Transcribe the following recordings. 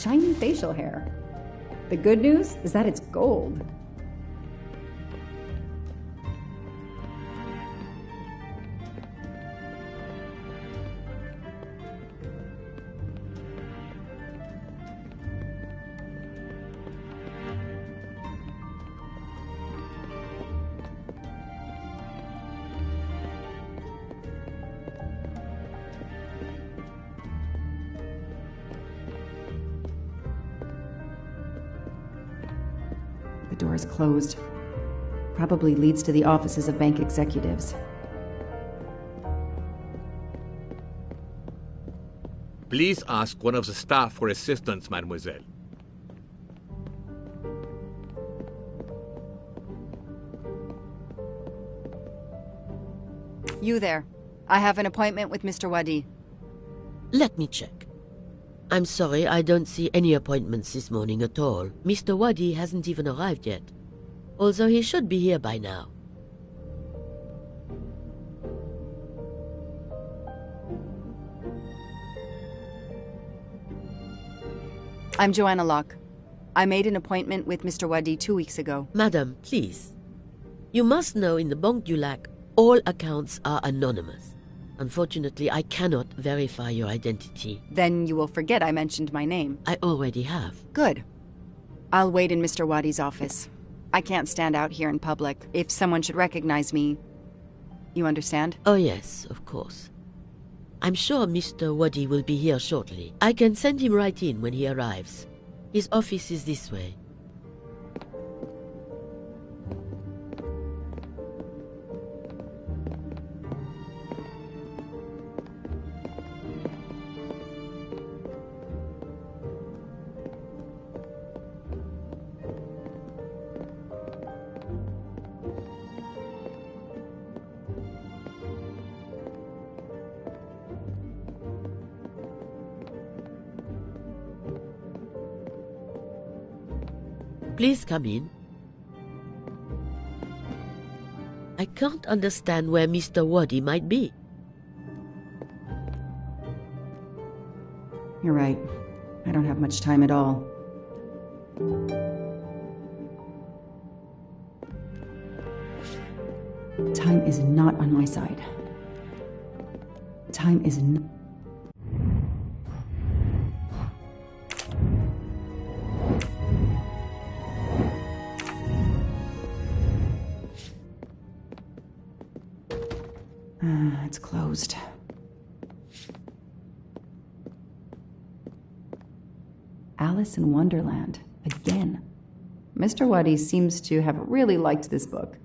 shiny facial hair. The good news is that it's gold. The door is closed. Probably leads to the offices of bank executives. Please ask one of the staff for assistance, mademoiselle. You there. I have an appointment with Mr. Wadi. Let me check. I'm sorry, I don't see any appointments this morning at all. Mr. Wadi hasn't even arrived yet, although he should be here by now. I'm Joanna Locke. I made an appointment with Mr. Wadi 2 weeks ago. Madam, please. You must know in the Banque du Lac, all accounts are anonymous. Unfortunately, I cannot verify your identity. Then you will forget I mentioned my name. I already have. Good. I'll wait in Mr. Wadi's office. I can't stand out here in public. If someone should recognize me, you understand? Oh yes, of course. I'm sure Mr. Wadi will be here shortly. I can send him right in when he arrives. His office is this way. Please come in. I can't understand where Mr. Wadi might be. You're right. I don't have much time at all. Time is not on my side. Time is not... It's closed. Alice in Wonderland, again. Mr. Wadi seems to have really liked this book.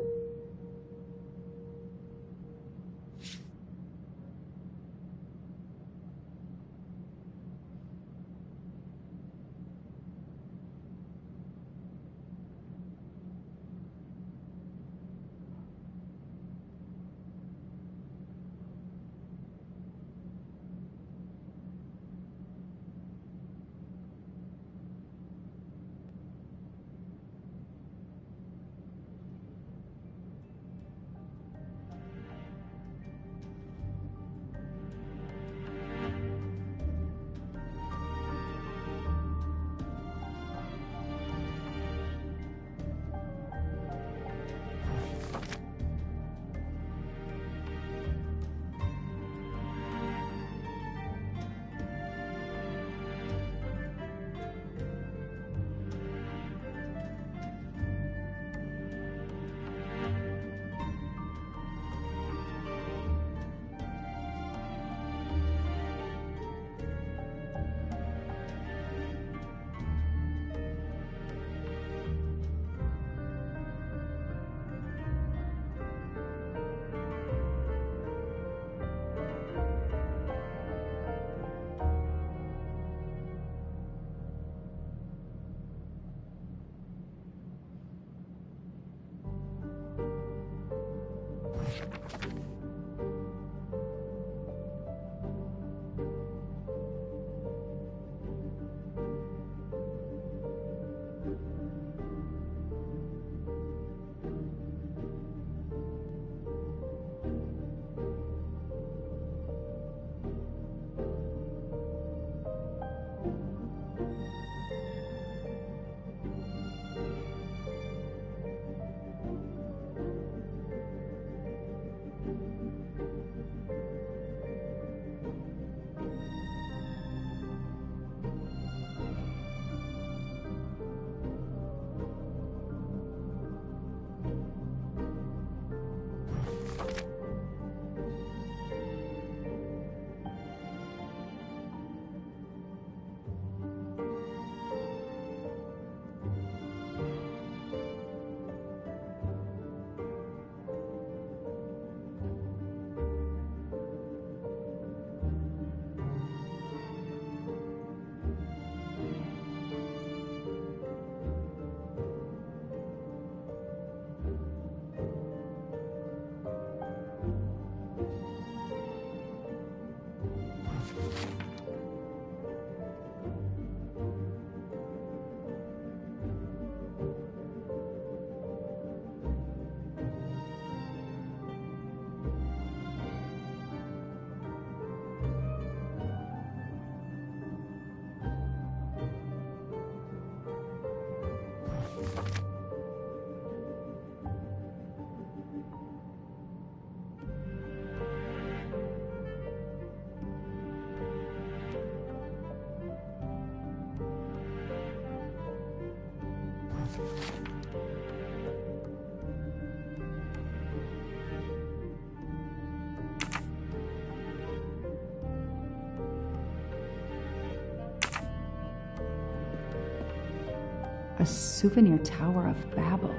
A souvenir Tower of Babel.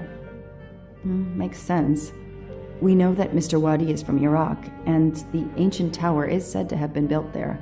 Makes sense. We know that Mr. Wadi is from Iraq, and the ancient tower is said to have been built there.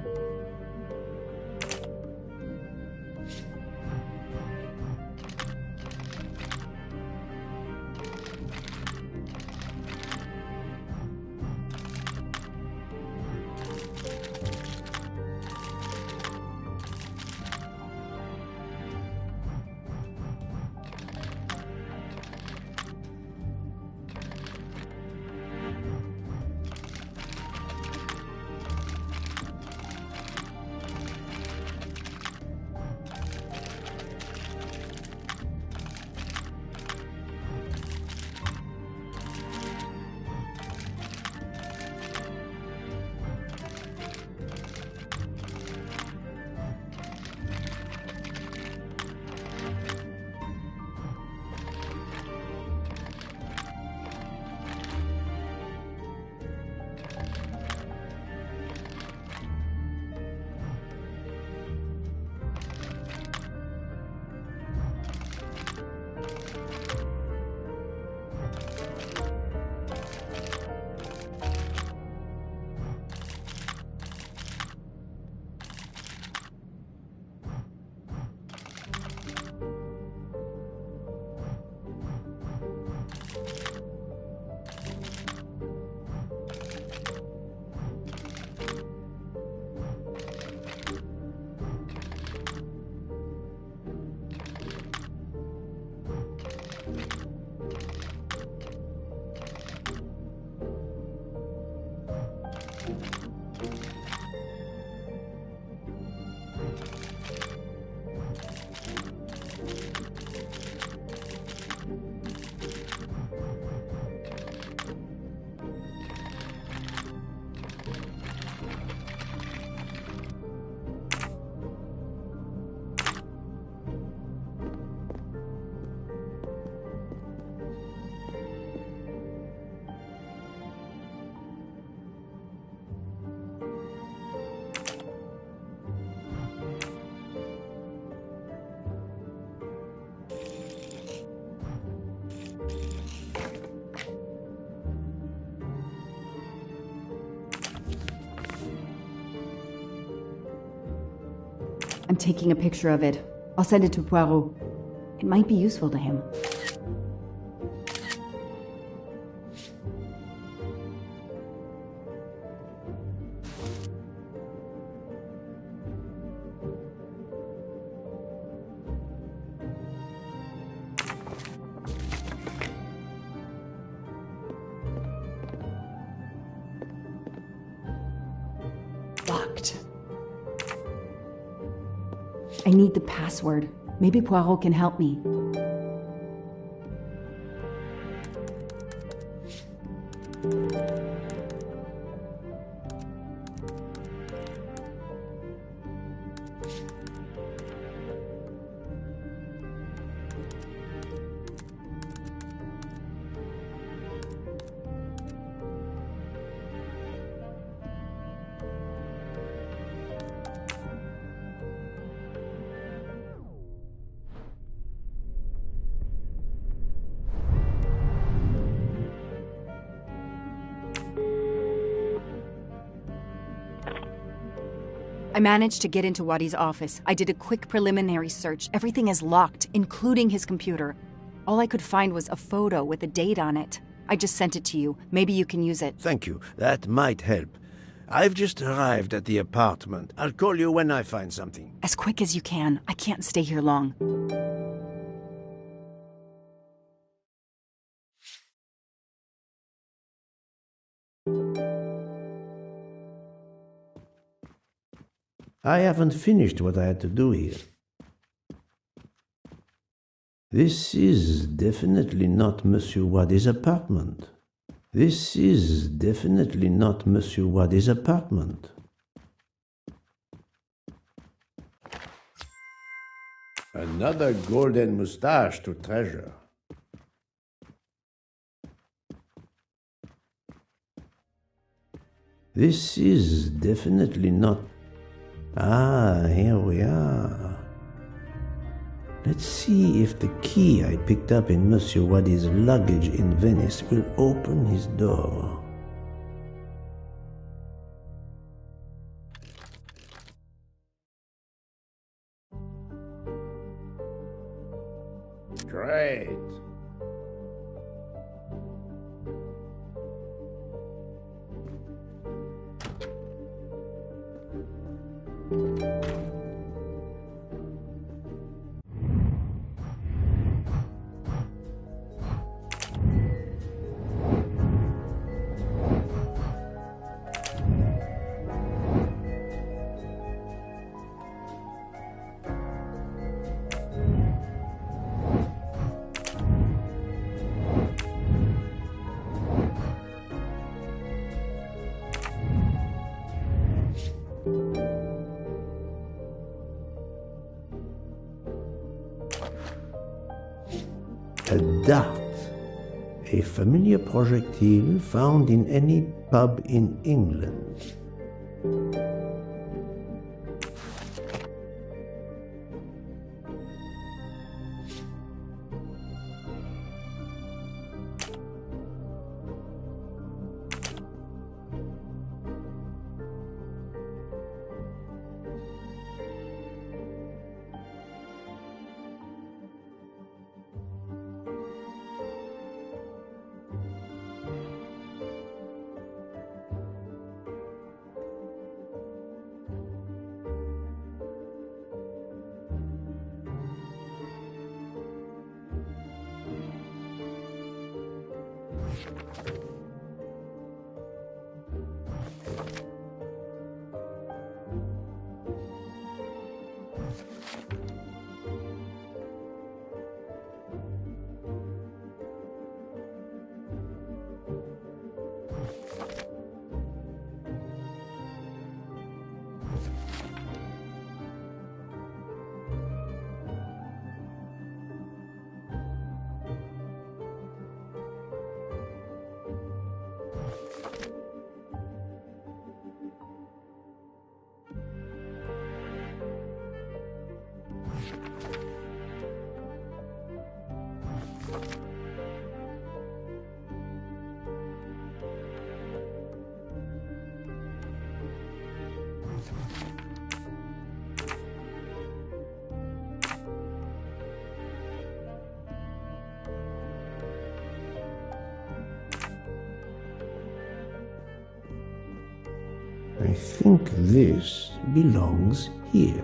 I'm taking a picture of it. I'll send it to Poirot. It might be useful to him. Locked. I need the password. Maybe Poirot can help me. I managed to get into Wadi's office. I did a quick preliminary search. Everything is locked, including his computer. All I could find was a photo with a date on it. I just sent it to you. Maybe you can use it. Thank you. That might help. I've just arrived at the apartment. I'll call you when I find something. As quick as you can. I can't stay here long. I haven't finished what I had to do here. This is definitely not Monsieur Wadi's apartment. This is definitely not Monsieur Wadi's apartment. Another golden moustache to treasure. This is definitely not... Ah, here we are. Let's see if the key I picked up in Monsieur Wadi's luggage in Venice will open his door. Great. A dart, a familiar projectile found in any pub in England. I think this belongs here.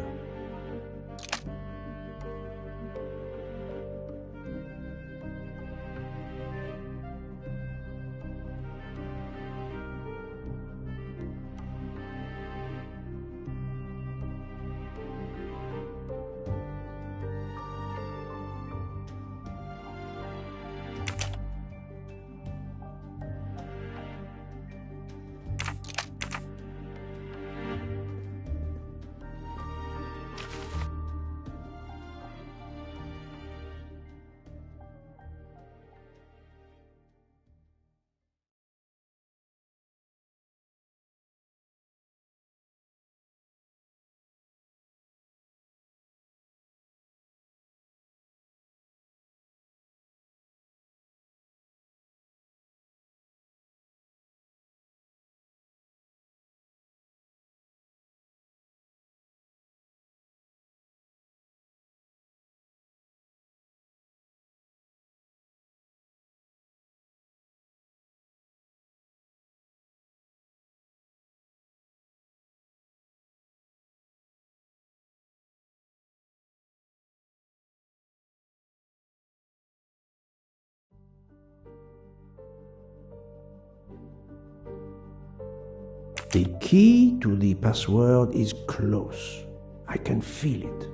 The key to the password is close. I can feel it.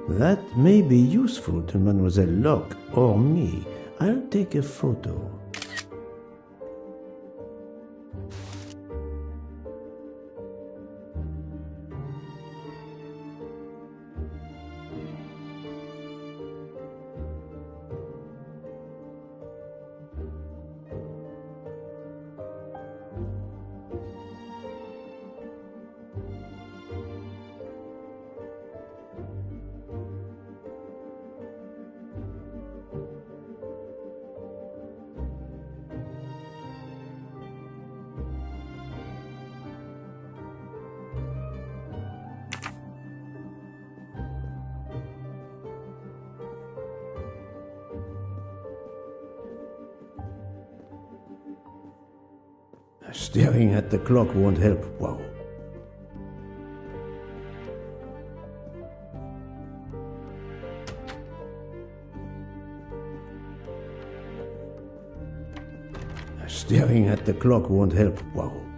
That may be useful to Mademoiselle Locke or me. I'll take a photo. Staring at the clock won't help, Poirot. Staring at the clock won't help, Poirot.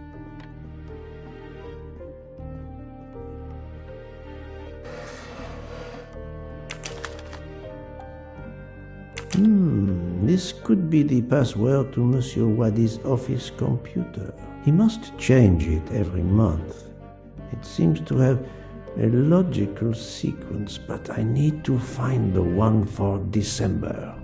This could be the password to Monsieur Waddy's office computer. He must change it every month. It seems to have a logical sequence, but I need to find the one for December.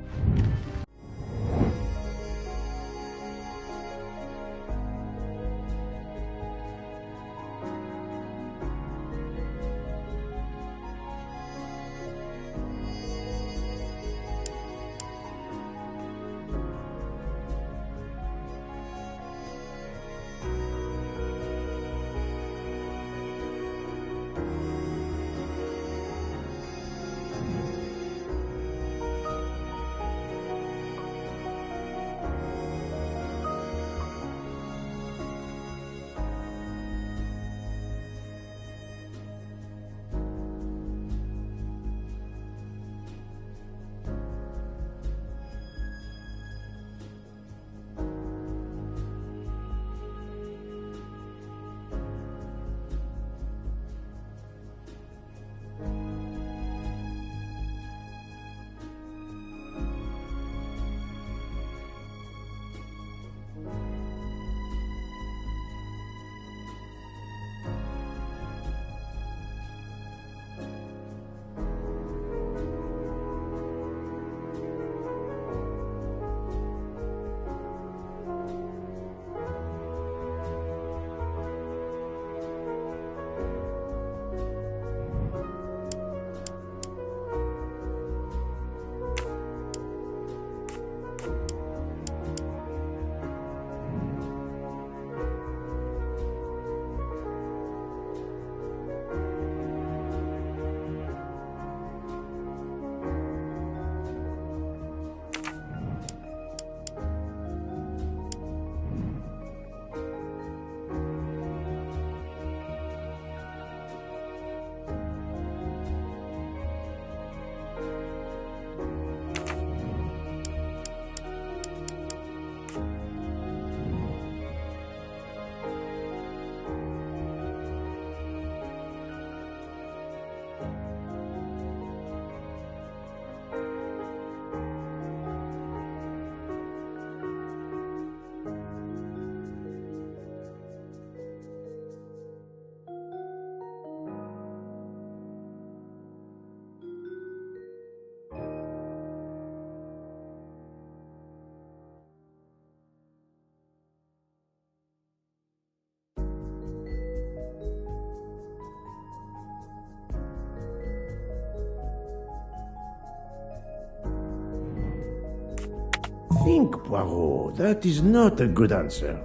Think, Poirot. That is not a good answer.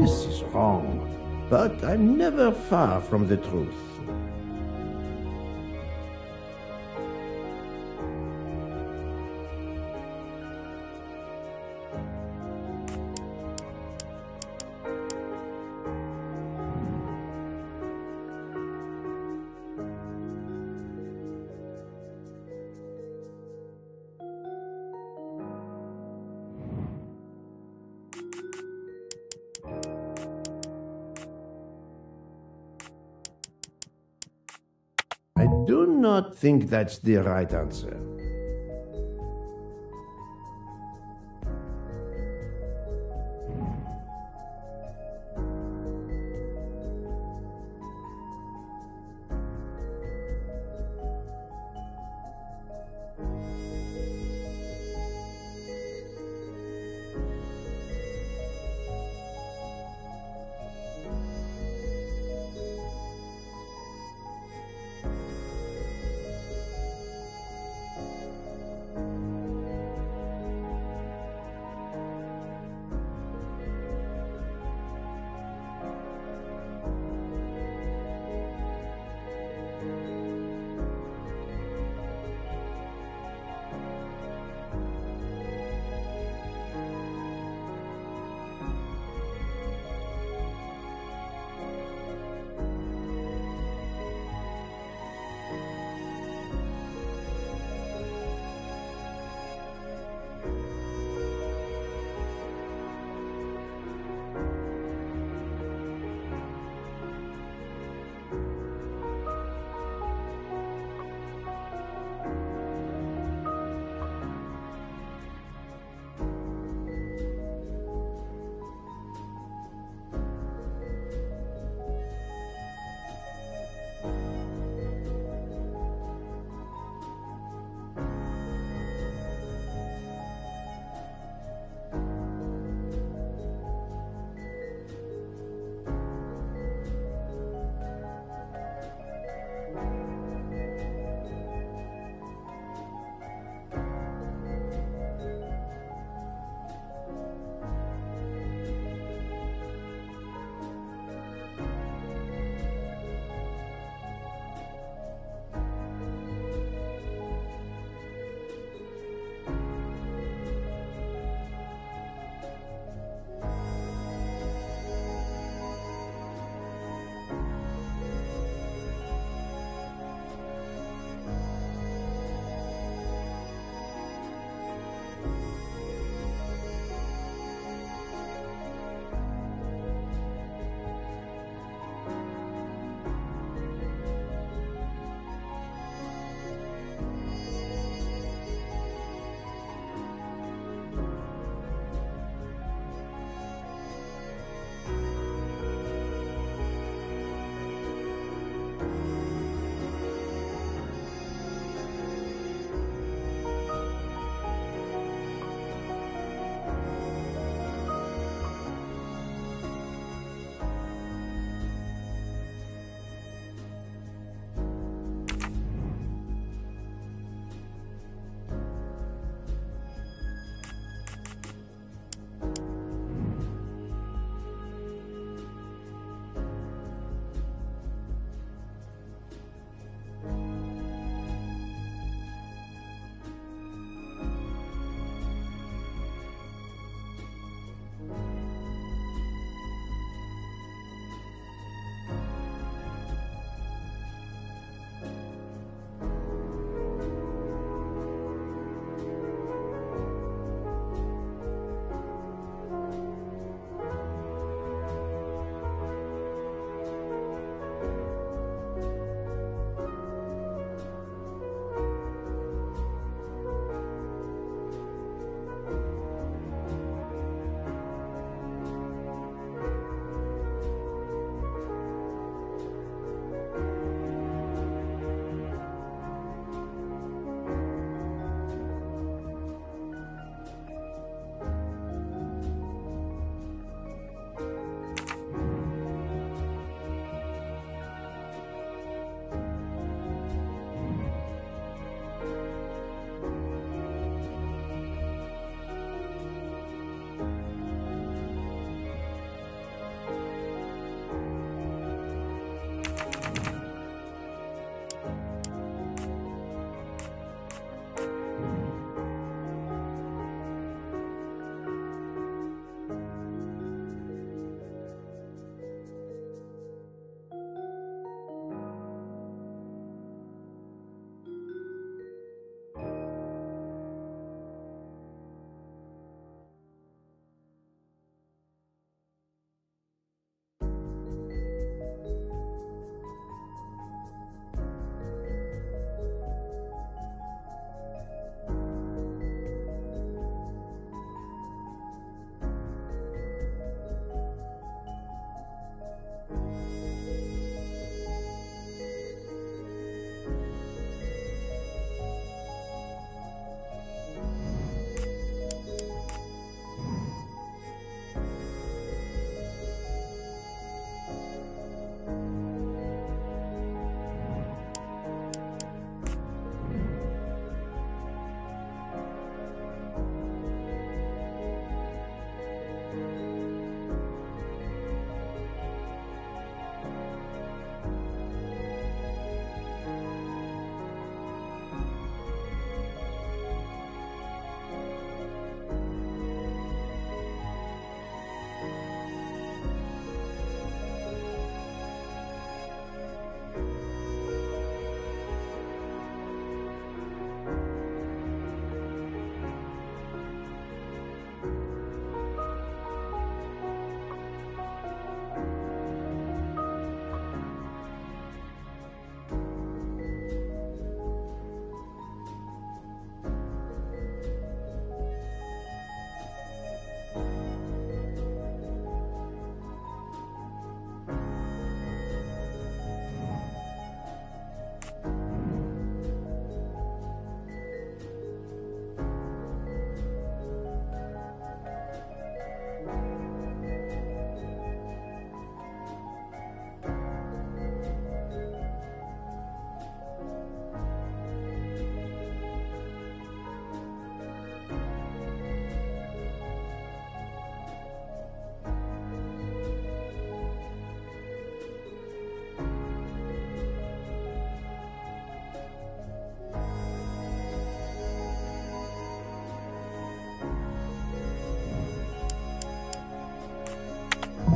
This is wrong, but I'm never far from the truth. I do not think that's the right answer.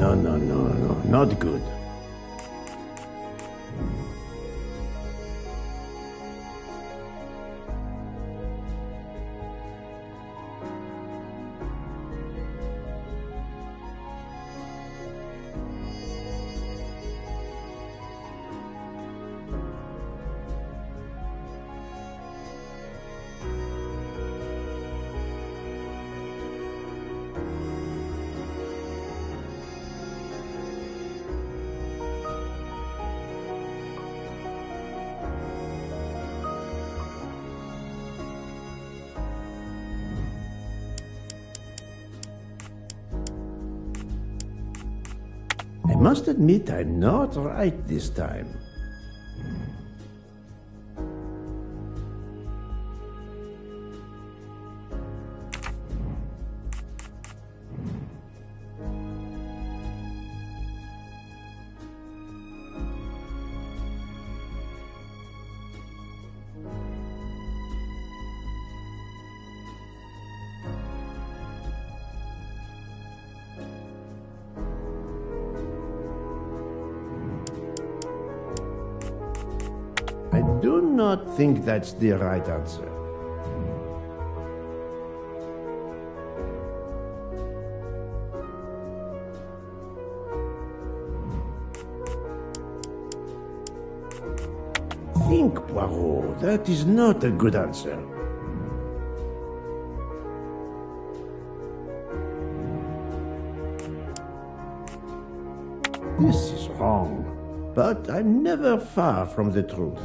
No, no, no, no, not good. I must admit I'm not right this time. I do not think that's the right answer. Think, Poirot. That is not a good answer. This is wrong, but I'm never far from the truth.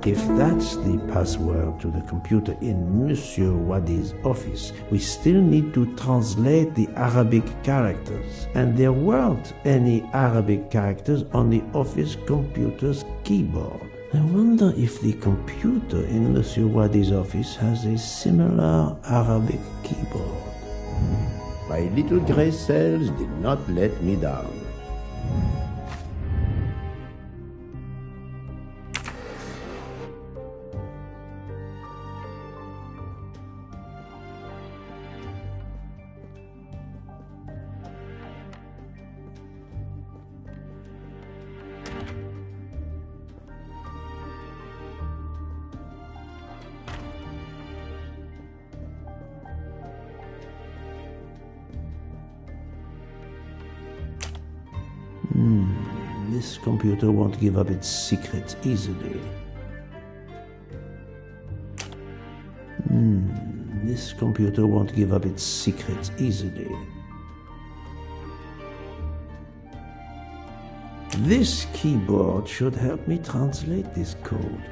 If that's the password to the computer in Monsieur Wadi's office, we still need to translate the Arabic characters. And there weren't any Arabic characters on the office computer's keyboard. I wonder if the computer in Monsieur Wadi's office has a similar Arabic keyboard. My little gray cells did not let me down. This computer won't give up its secrets easily. This computer won't give up its secrets easily. This keyboard should help me translate this code.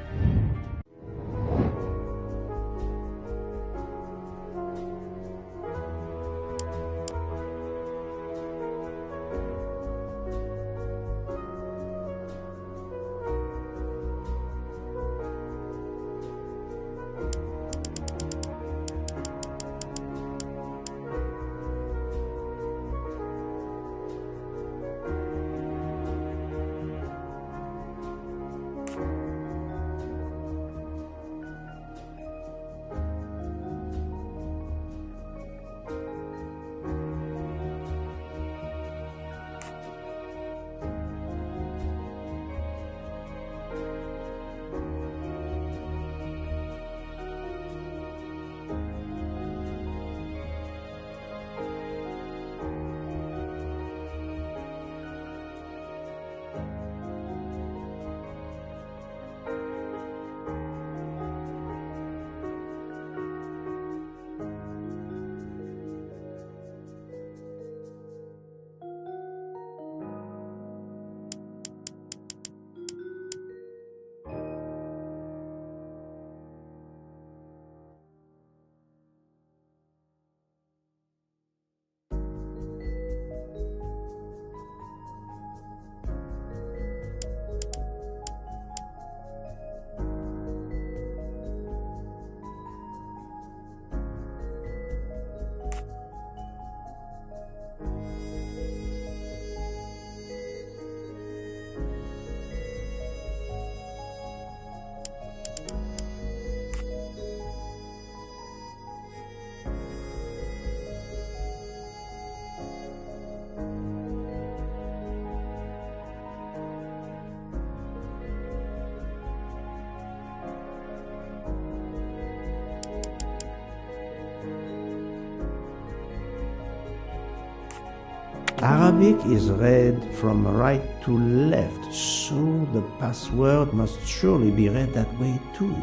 Arabic is read from right to left, so the password must surely be read that way too.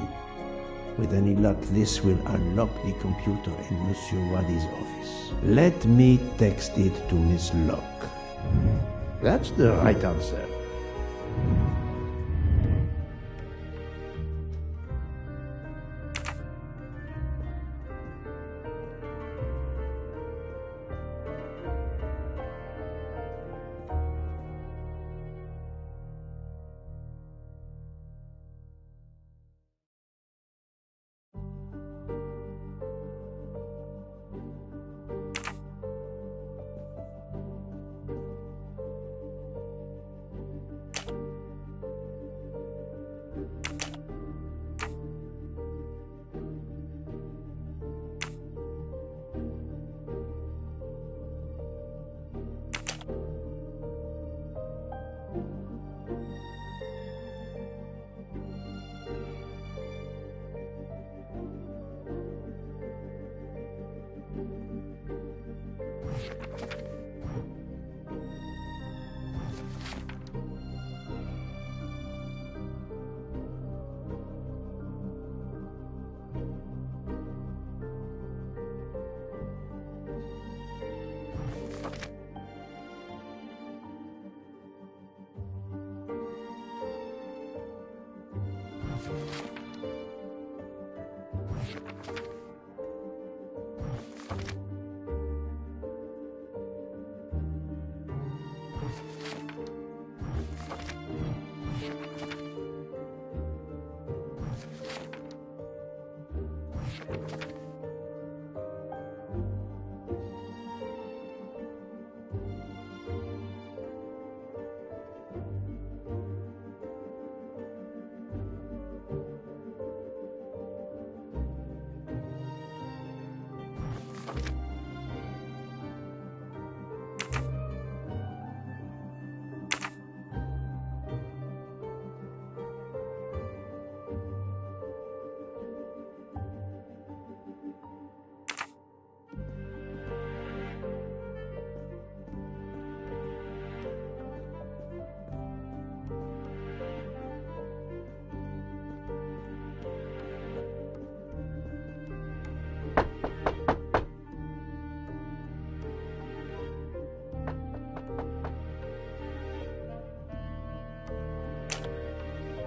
With any luck, this will unlock the computer in Monsieur Wadi's office. Let me text it to Miss Locke. That's the right answer.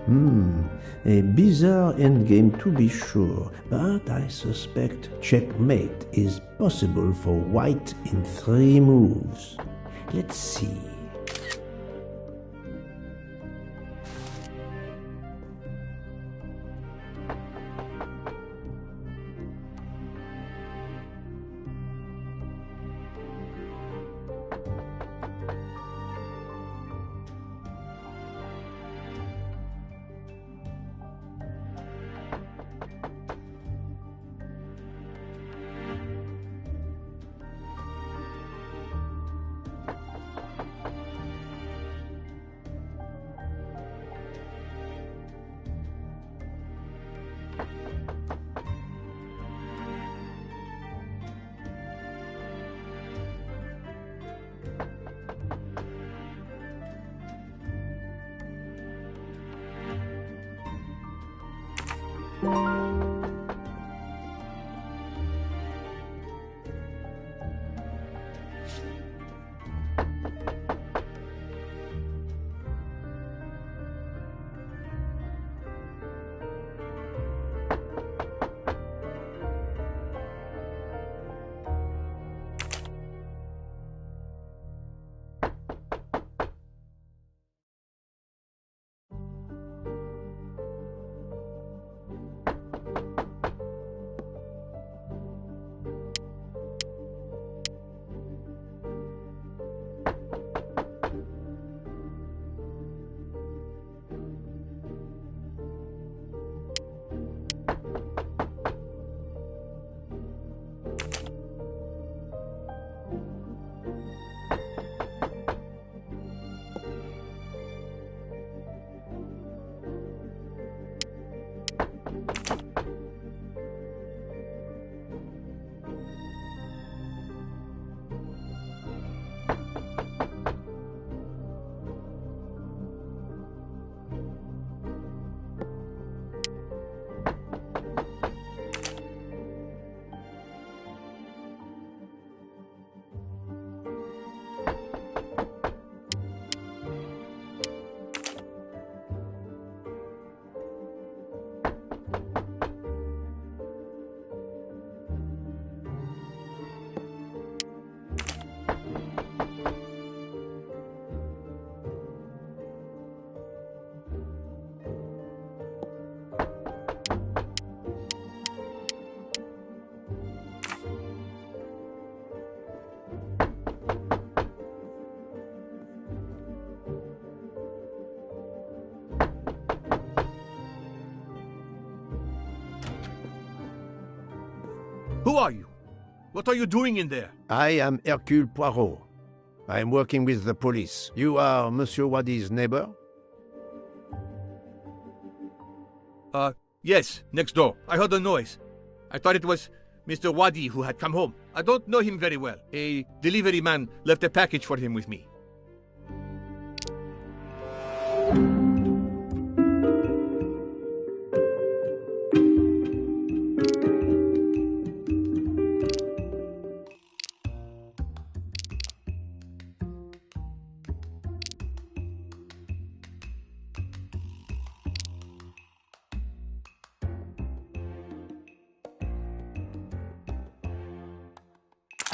A bizarre endgame to be sure, but I suspect checkmate is possible for white in 3 moves. Let's see. Who are you? What are you doing in there? I am Hercule Poirot. I am working with the police. You are Monsieur Wadi's neighbor? Yes, next door. I heard a noise. I thought it was Mr. Wadi who had come home. I don't know him very well. A delivery man left a package for him with me.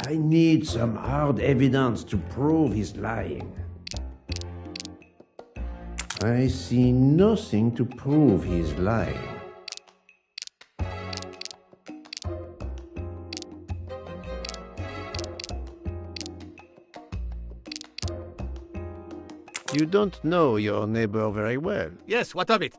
I need some hard evidence to prove he's lying. I see nothing to prove he's lying. You don't know your neighbor very well. Yes, what of it?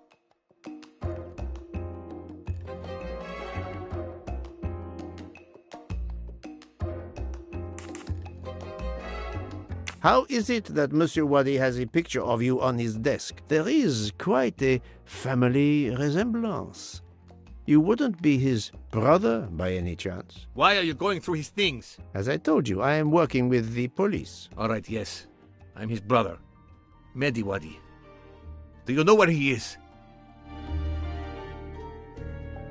How is it that Monsieur Wadi has a picture of you on his desk? There is quite a family resemblance. You wouldn't be his brother by any chance? Why are you going through his things? As I told you, I am working with the police. All right, yes. I'm his brother, Mehdi Wadi. Do you know where he is?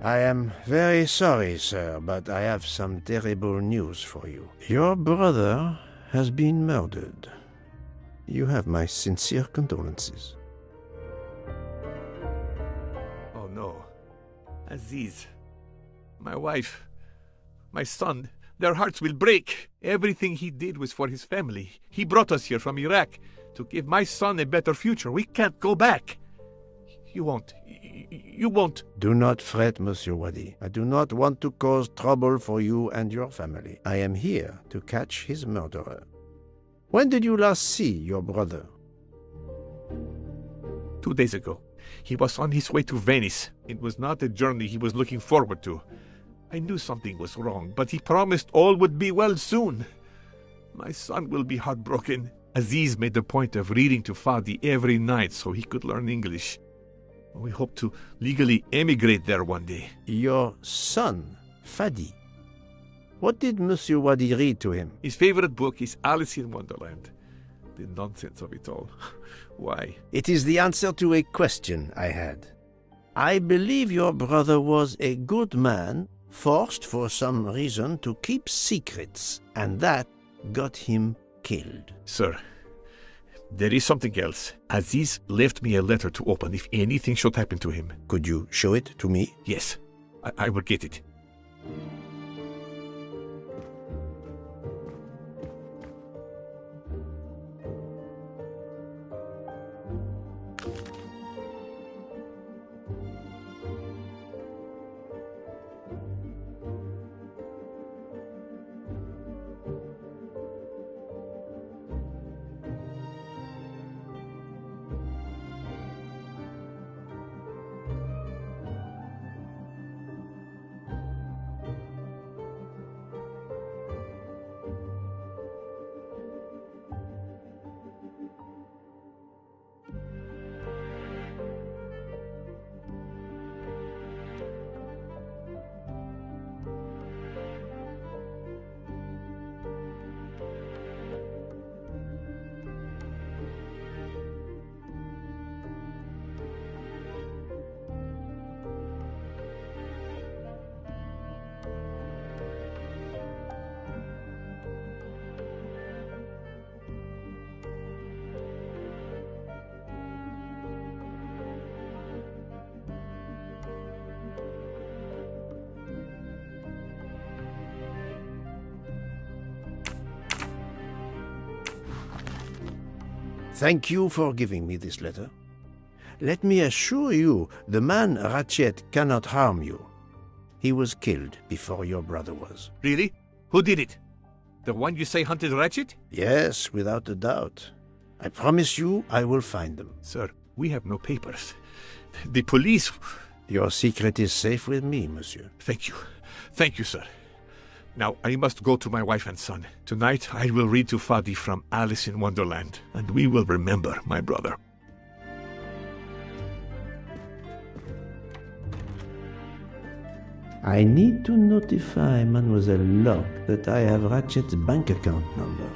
I am very sorry, sir, but I have some terrible news for you. Your brother has been murdered. You have my sincere condolences. Aziz, my wife, my son, their hearts will break. Everything he did was for his family. He brought us here from Iraq to give my son a better future. We can't go back. You won't. You won't. Do not fret, Monsieur Wadi. I do not want to cause trouble for you and your family. I am here to catch his murderer. When did you last see your brother? 2 days ago. He was on his way to Venice. It was not a journey he was looking forward to. I knew something was wrong, but he promised all would be well soon. My son will be heartbroken. Aziz made a point of reading to Fadi every night so he could learn English. We hope to legally emigrate there one day. Your son, Fadi. What did Monsieur Wadi read to him? His favorite book is Alice in Wonderland. The nonsense of it all. Why? It is the answer to a question I had. I believe your brother was a good man, forced for some reason to keep secrets, and that got him killed. Sir, there is something else. Aziz left me a letter to open if anything should happen to him. Could you show it to me? Yes, I will get it. Thank you for giving me this letter. Let me assure you, the man Ratchet cannot harm you. He was killed before your brother was. Really? Who did it? The one you say hunted Ratchet? Yes, without a doubt. I promise you I will find them. Sir, we have no papers. The police... Your secret is safe with me, monsieur. Thank you. Thank you, sir. Now, I must go to my wife and son. Tonight, I will read to Fadi from Alice in Wonderland, and we will remember my brother. I need to notify Mademoiselle Locke that I have Ratchet's bank account number.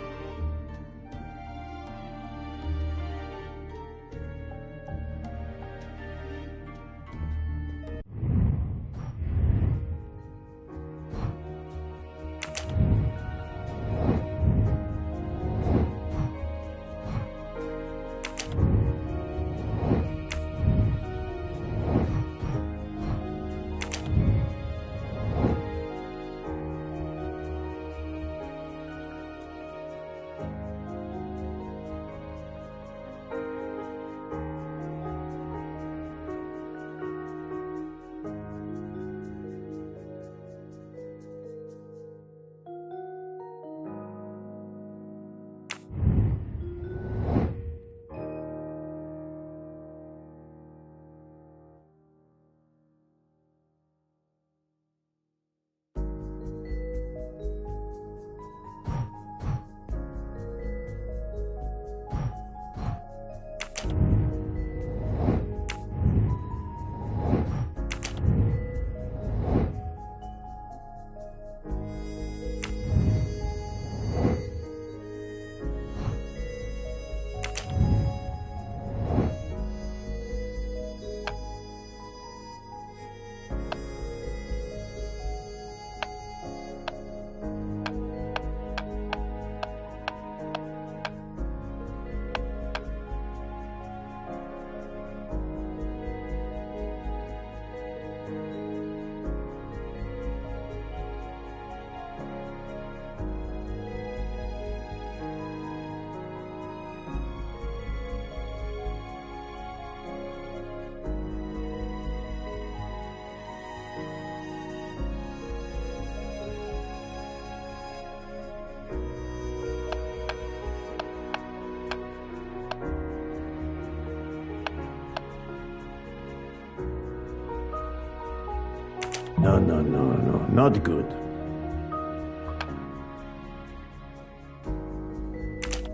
No, not good.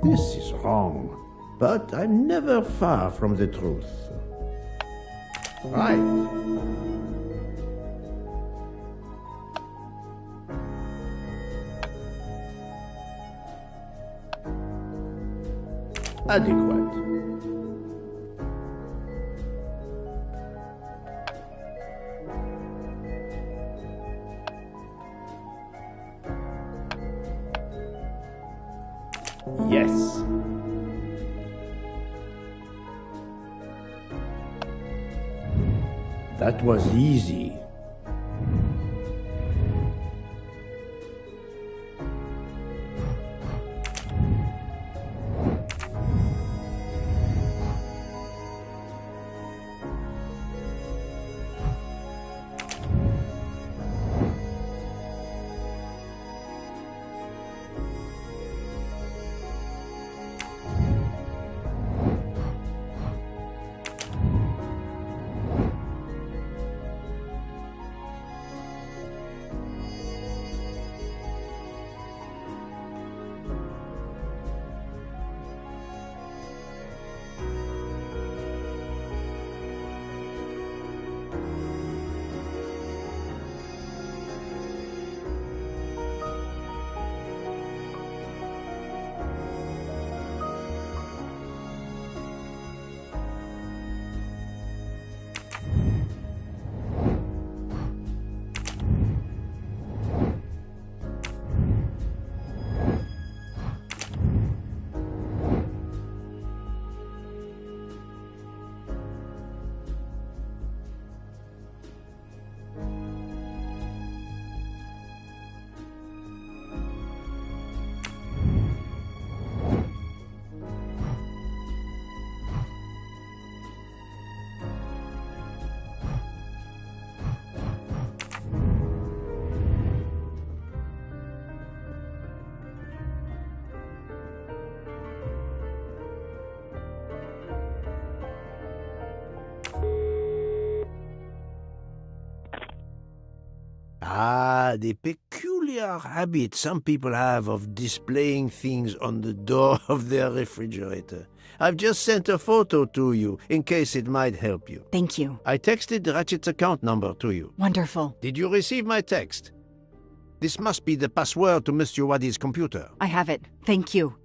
This is wrong, but I'm never far from the truth. Right. Adequate. Yes. That was easy. Ah, the peculiar habit some people have of displaying things on the door of their refrigerator. I've just sent a photo to you, in case it might help you. Thank you. I texted Ratchet's account number to you. Wonderful. Did you receive my text? This must be the password to Monsieur Wadi's computer. I have it. Thank you.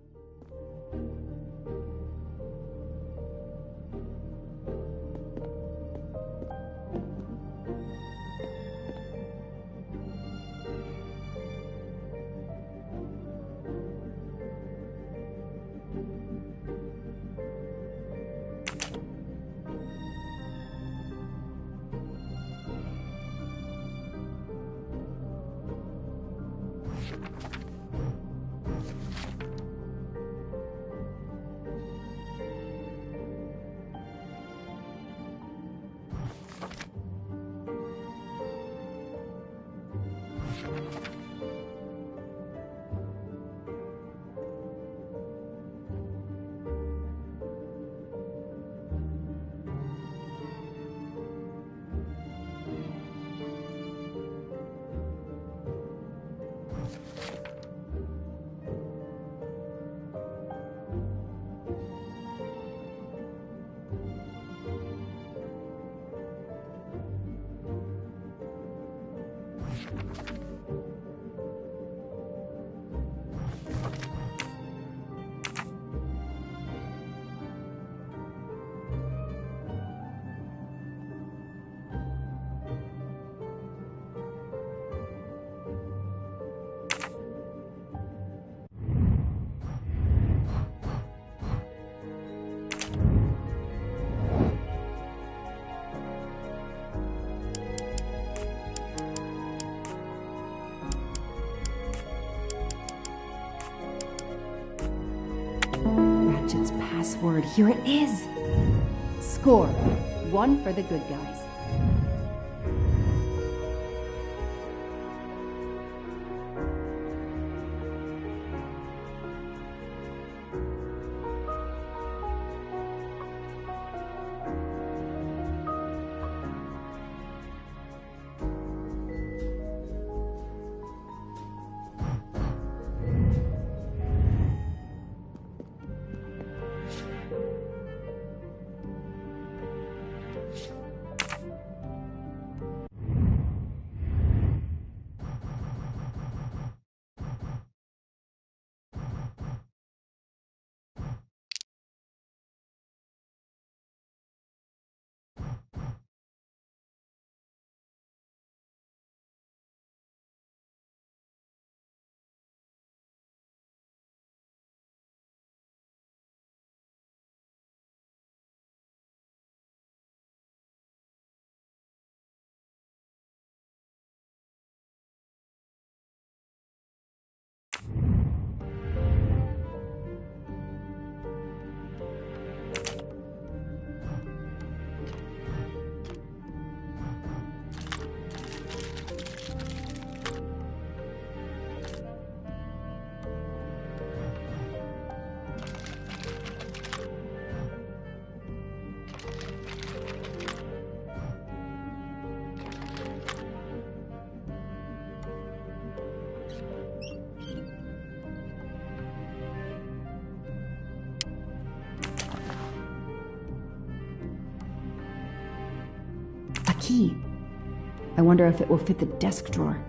Ratchet's password. Here it is. Score. 1 for the good guys. key. I wonder if it will fit the desk drawer.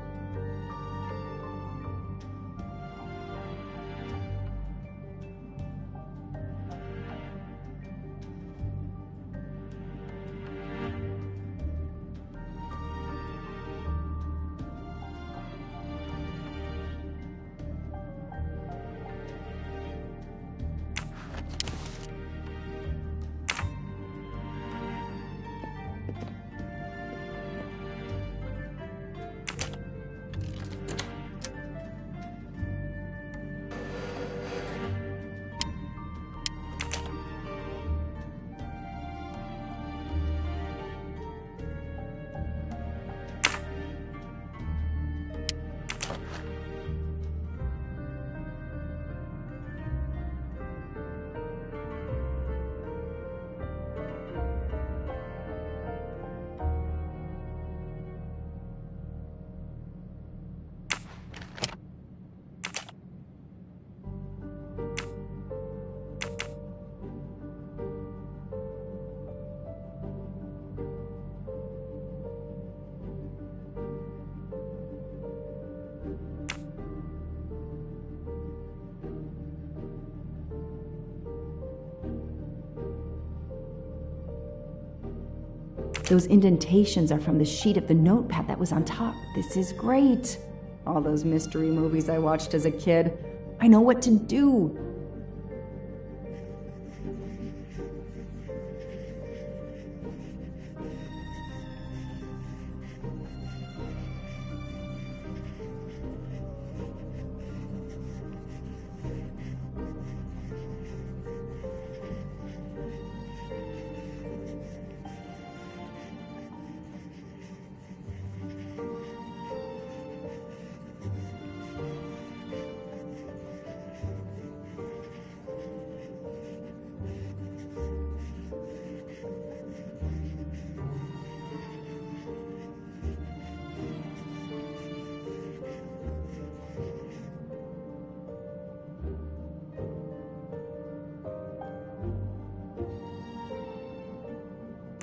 Those indentations are from the sheet of the notepad that was on top. This is great. All those mystery movies I watched as a kid. I know what to do.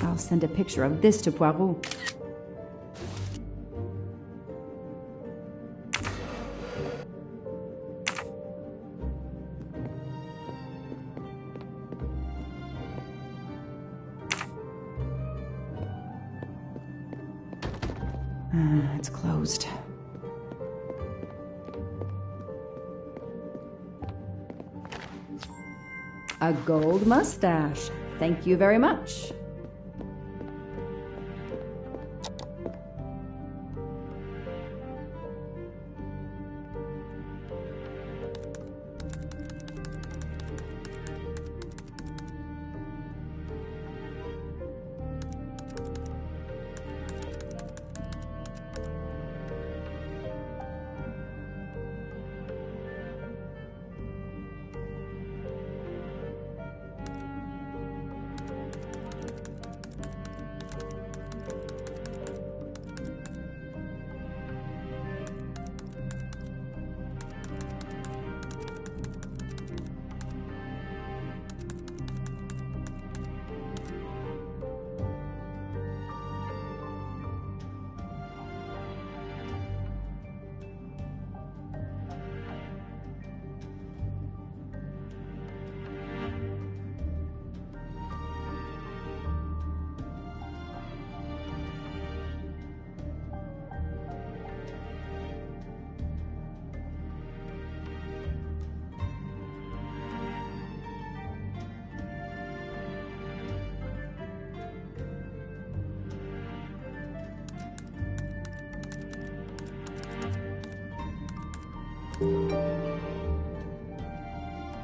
I'll send a picture of this to Poirot. It's closed. A gold mustache. Thank you very much.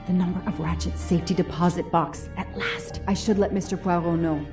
The number of Ratchet's safety deposit box. At last, I should let Mr. Poirot know.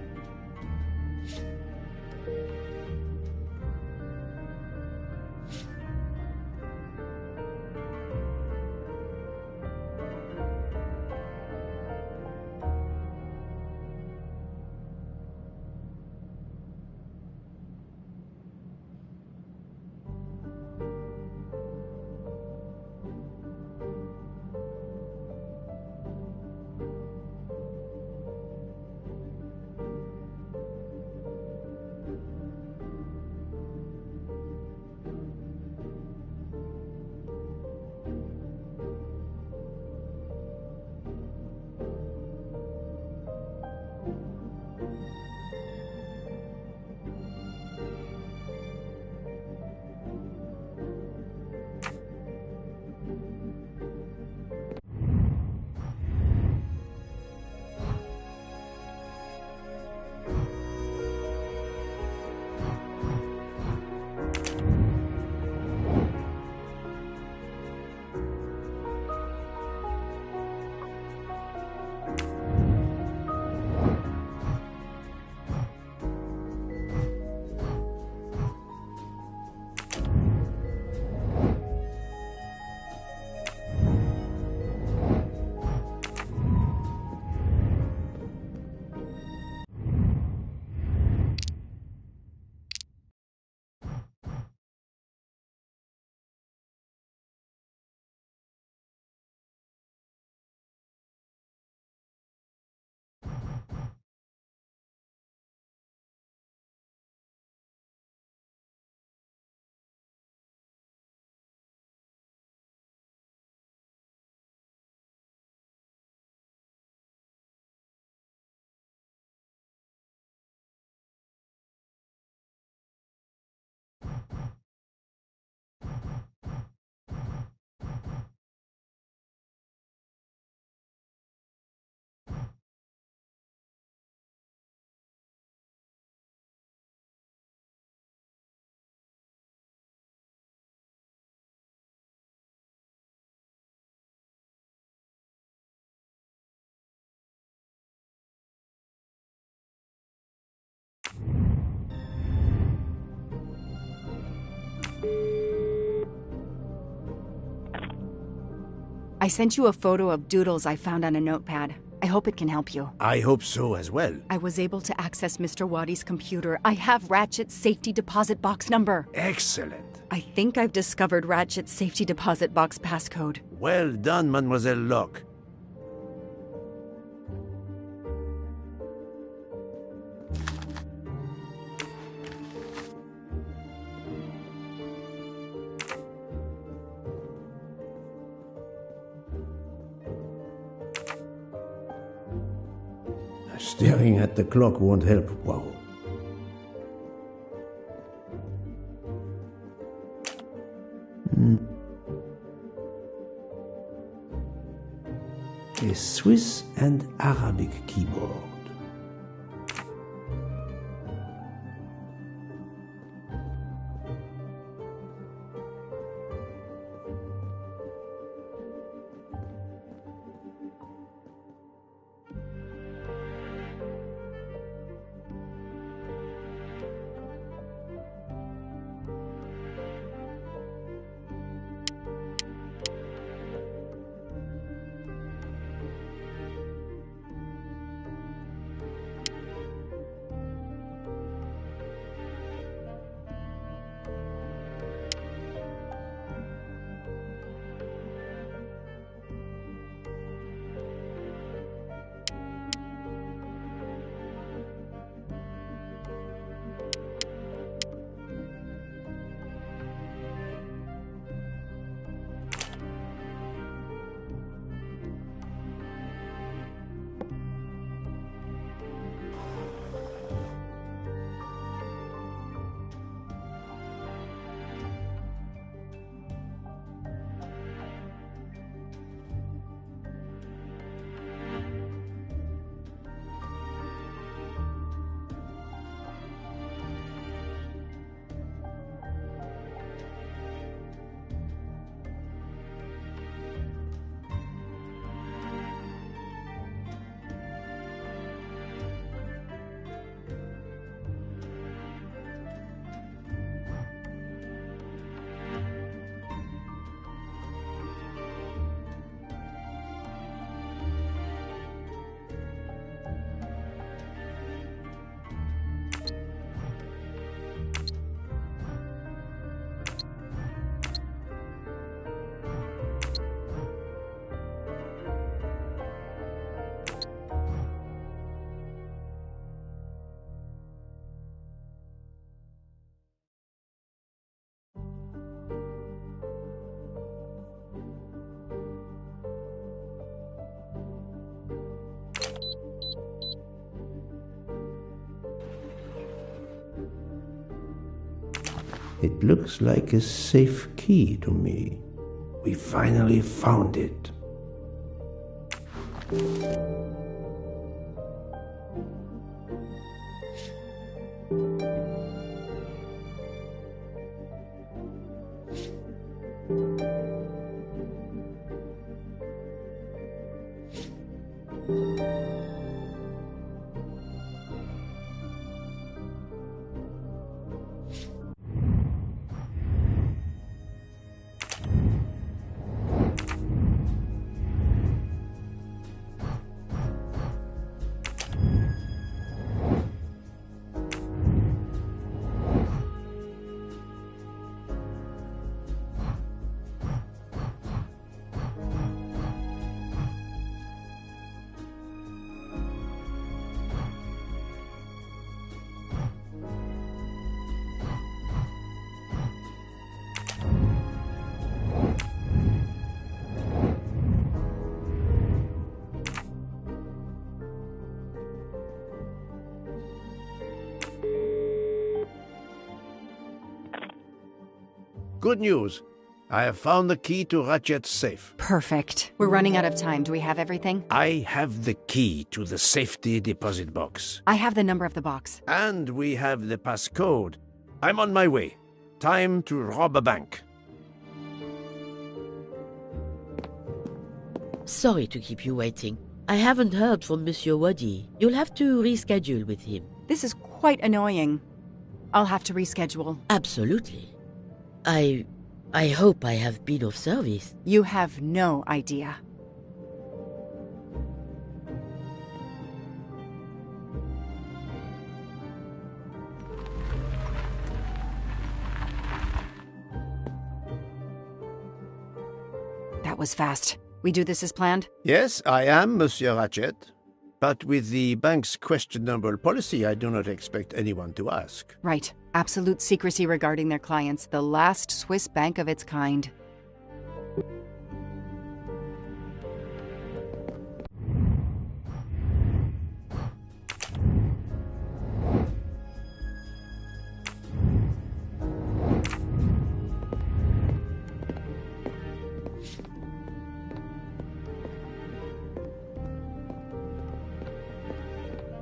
I sent you a photo of doodles I found on a notepad. I hope it can help you. I hope so as well. I was able to access Mr. Waddy's computer. I have Ratchet's safety deposit box number. Excellent. I think I've discovered Ratchet's safety deposit box passcode. Well done, Mademoiselle Locke. Staring at the clock won't help. Wow. A Swiss and Arabic keyboard. It looks like a safe key to me. We finally found it. Good news. I have found the key to Ratchet's safe. Perfect. We're running out of time. Do we have everything? I have the key to the safety deposit box. I have the number of the box. And we have the passcode. I'm on my way. Time to rob a bank. Sorry to keep you waiting. I haven't heard from Monsieur Waddy. You'll have to reschedule with him. This is quite annoying. I'll have to reschedule. Absolutely. I I hope I have been of service. You have no idea. That was fast. We do this as planned? Yes, I am, Monsieur Ratchet. But with the bank's questionable policy, I do not expect anyone to ask. Right. Absolute secrecy regarding their clients. The last Swiss bank of its kind.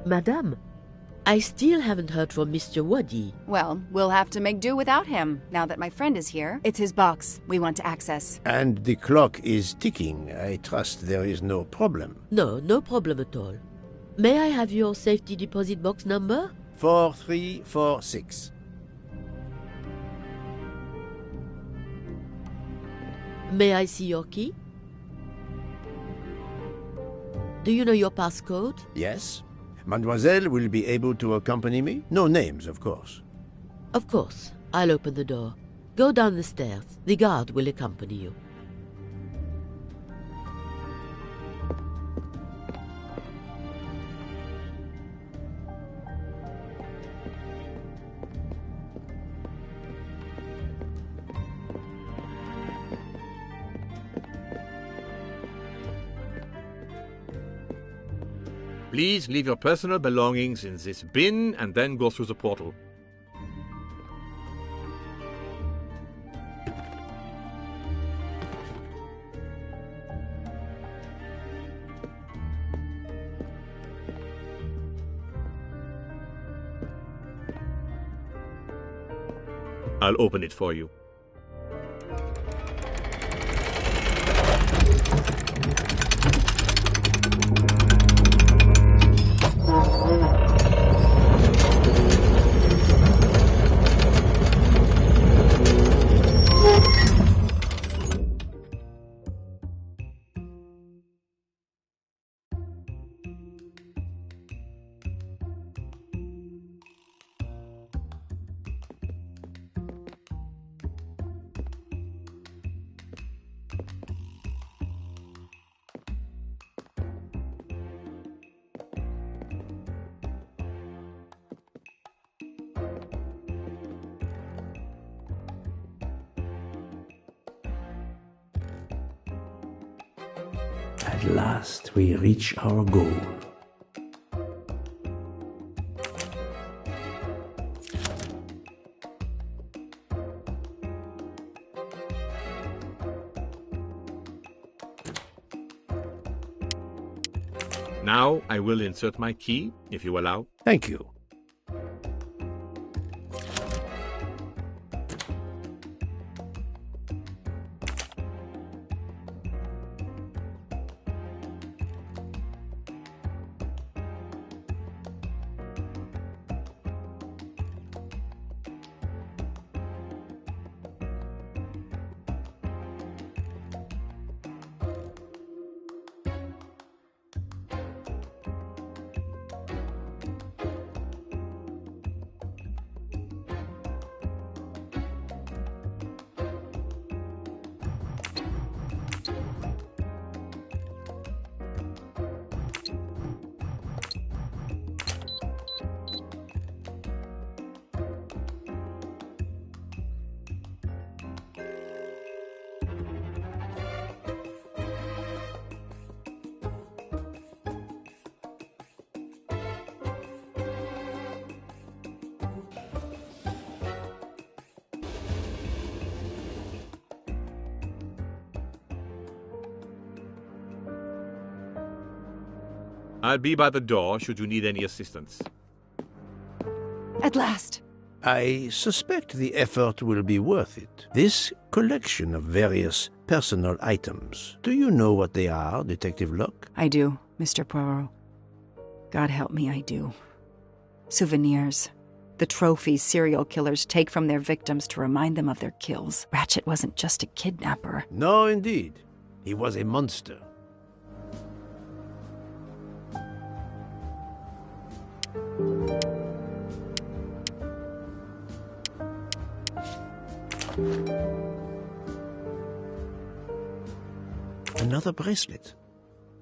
Madame, I still haven't heard from Mr. Wadi. Well, we'll have to make do without him, now that my friend is here. It's his box we want to access. And the clock is ticking. I trust there is no problem. No problem at all. May I have your safety deposit box number? 4346. May I see your key? Do you know your passcode? Yes. Mademoiselle will be able to accompany me? No names, of course. Of course. I'll open the door. Go down the stairs. The guard will accompany you. Please leave your personal belongings in this bin and then go through the portal. I'll open it for you. At last we reach our goal. Now I will insert my key, if you allow. Thank you. I'll be by the door should you need any assistance. At last. I suspect the effort will be worth it. This collection of various personal items. Do you know what they are, Detective Locke? I do, Mr. Poirot. God help me, I do. Souvenirs. The trophies serial killers take from their victims to remind them of their kills. Ratchet wasn't just a kidnapper. No, indeed. He was a monster. Another bracelet.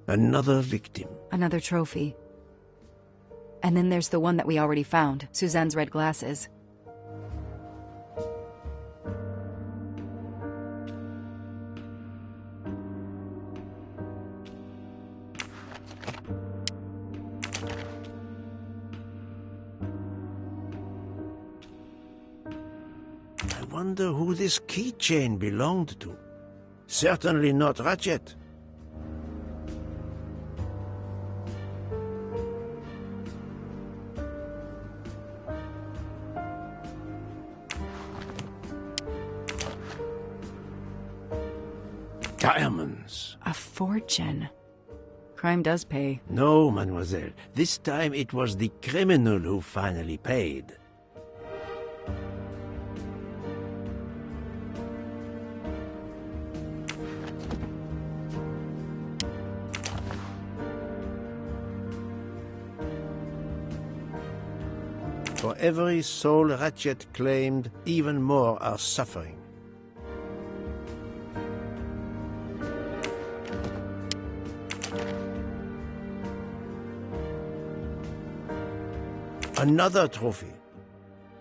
Another victim. Another trophy. And then there's the one that we already found, Suzanne's red glasses. I wonder who this keychain belonged to. Certainly not Ratchet. Diamonds. A fortune. Crime does pay. No, mademoiselle. This time it was the criminal who finally paid. For every soul Ratchet claimed, even more are suffering. Another trophy.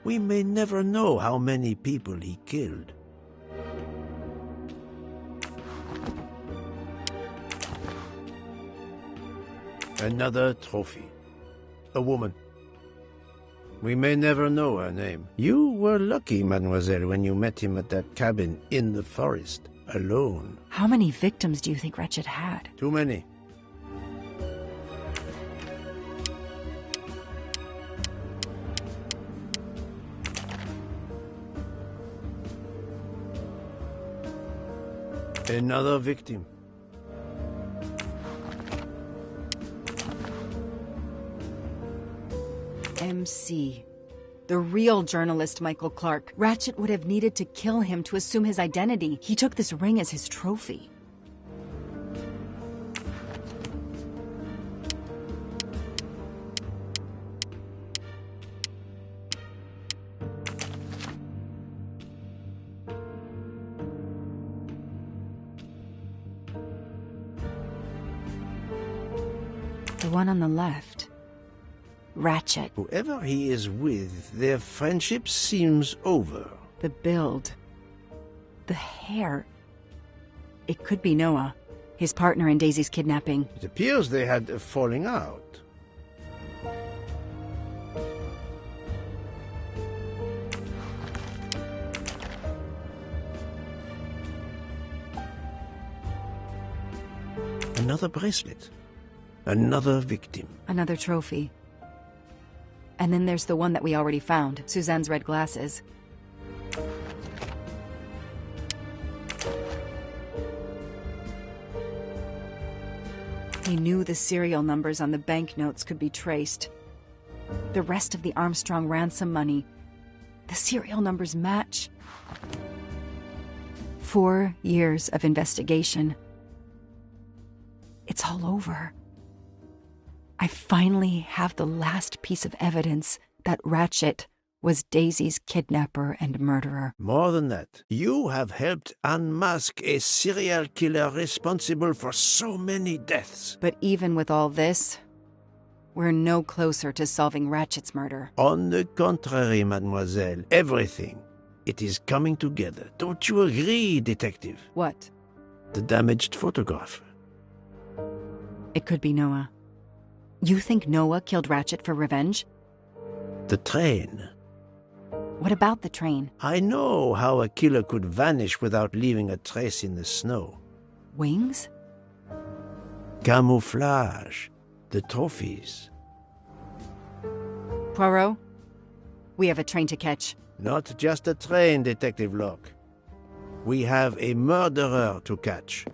We may never know how many people he killed. Another trophy. A woman. We may never know her name. You were lucky, mademoiselle, when you met him at that cabin in the forest, alone. How many victims do you think Ratchet had? Too many. Another victim. MC. The real journalist Michael Clark. Ratchet would have needed to kill him to assume his identity. He took this ring as his trophy. The one on the left. Ratchet. Whoever he is with, their friendship seems over. The build. The hair. It could be Noah, his partner in Daisy's kidnapping. It appears they had a falling out. Another bracelet. Another victim. Another trophy. And then there's the one that we already found, Suzanne's red glasses. He knew the serial numbers on the banknotes could be traced. The rest of the Armstrong ransom money, the serial numbers match. 4 years of investigation. It's all over. I finally have the last piece of evidence that Ratchet was Daisy's kidnapper and murderer. More than that, you have helped unmask a serial killer responsible for so many deaths. But even with all this, we're no closer to solving Ratchet's murder. On the contrary, mademoiselle, everything. It is coming together. Don't you agree, detective? What? The damaged photograph. It could be Noah. You think Noah killed Ratchet for revenge? The train. What about the train? I know how a killer could vanish without leaving a trace in the snow. Wings? Camouflage. The trophies. Poirot? We have a train to catch. Not just a train, Detective Locke. We have a murderer to catch.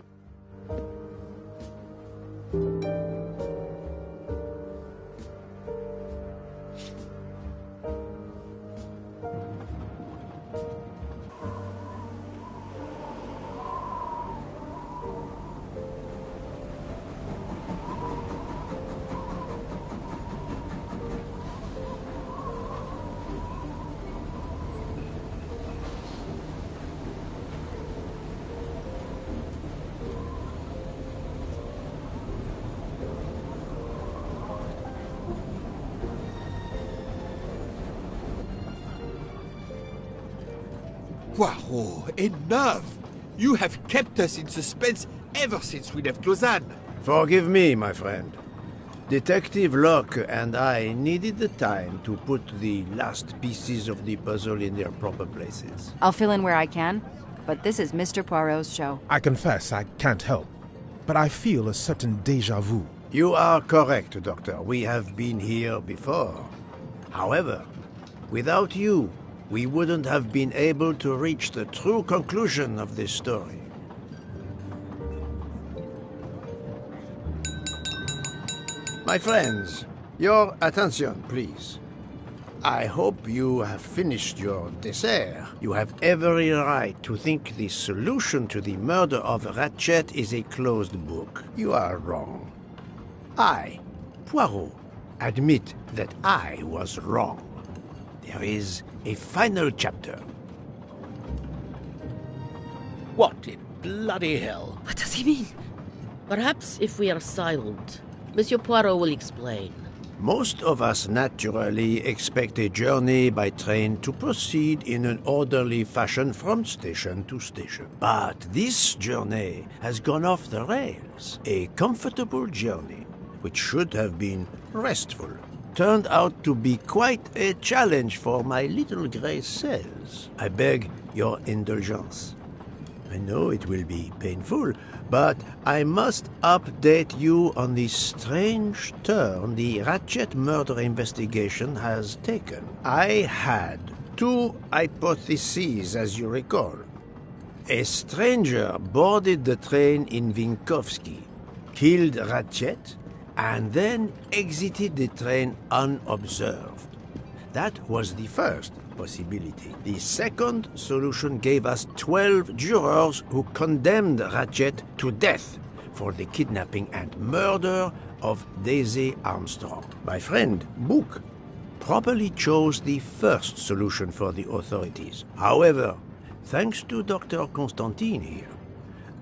Poirot, enough! You have kept us in suspense ever since we left Lausanne. Forgive me, my friend. Detective Locke and I needed the time to put the last pieces of the puzzle in their proper places. I'll fill in where I can, but this is Mr. Poirot's show. I confess I can't help, but I feel a certain déjà vu. You are correct, Doctor. We have been here before. However, without you, we wouldn't have been able to reach the true conclusion of this story. My friends, your attention, please. I hope you have finished your dessert. You have every right to think the solution to the murder of Ratchet is a closed book. You are wrong. I, Poirot, admit that I was wrong. There is a final chapter. What in bloody hell? What does he mean? Perhaps if we are silent, Monsieur Poirot will explain. Most of us naturally expect a journey by train to proceed in an orderly fashion from station to station. But this journey has gone off the rails. A comfortable journey, which should have been restful, turned out to be quite a challenge for my little gray cells. I beg your indulgence. I know it will be painful, but I must update you on the strange turn the Ratchet murder investigation has taken. I had two hypotheses, as you recall. A stranger boarded the train in Vinkovsky, killed Ratchet, and then exited the train unobserved. That was the first possibility. The second solution gave us 12 jurors who condemned Ratchet to death for the kidnapping and murder of Daisy Armstrong. My friend, Book, properly chose the first solution for the authorities. However, thanks to Dr. Constantine here,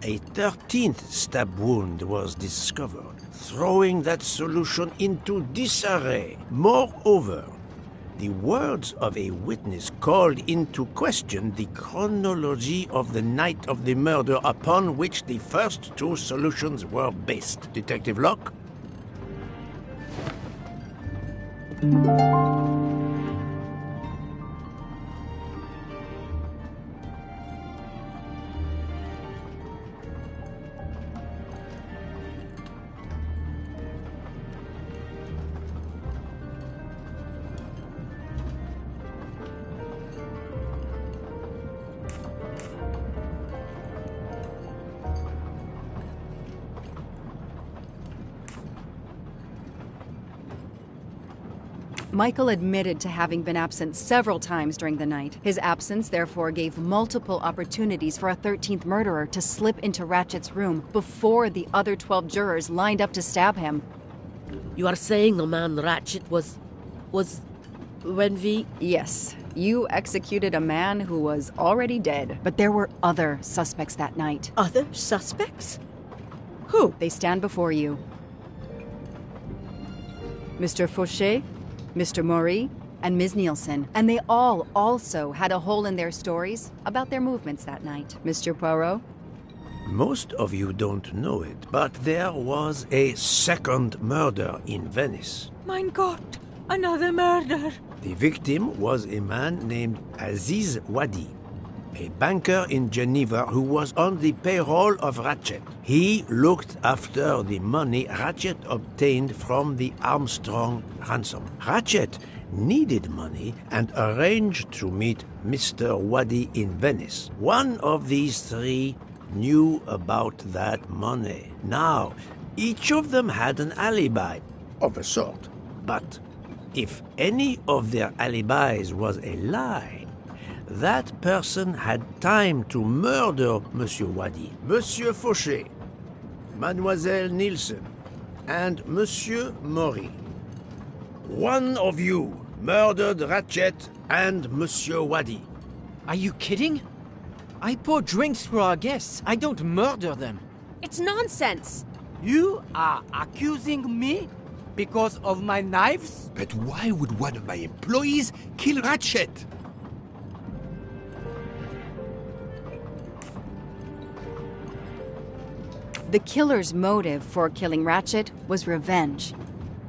a 13th stab wound was discovered, throwing that solution into disarray. Moreover, the words of a witness called into question the chronology of the night of the murder upon which the first two solutions were based. Detective Locke? Michael admitted to having been absent several times during the night. His absence therefore gave multiple opportunities for a 13th murderer to slip into Ratchet's room before the other 12 jurors lined up to stab him. You are saying the man Ratchet was... when we... Yes, you executed a man who was already dead. But there were other suspects that night. Other suspects? Who? They stand before you. Mr. Fauché, Mr. Maury, and Ms. Nielsen. And they all also had a hole in their stories about their movements that night. Mr. Poirot? Most of you don't know it, but there was a second murder in Venice. Mein Gott, another murder. The victim was a man named Aziz Wadi, a banker in Geneva who was on the payroll of Ratchet. He looked after the money Ratchet obtained from the Armstrong ransom. Ratchet needed money and arranged to meet Mr. Wadi in Venice. One of these three knew about that money. Now, each of them had an alibi, of a sort. But if any of their alibis was a lie, that person had time to murder Monsieur Wadi, Monsieur Fauché, Mademoiselle Nielsen, and Monsieur Maury. One of you murdered Ratchet and Monsieur Wadi. Are you kidding? I pour drinks for our guests. I don't murder them. It's nonsense. You are accusing me because of my knives? But why would one of my employees kill Ratchet? The killer's motive for killing Ratchet was revenge,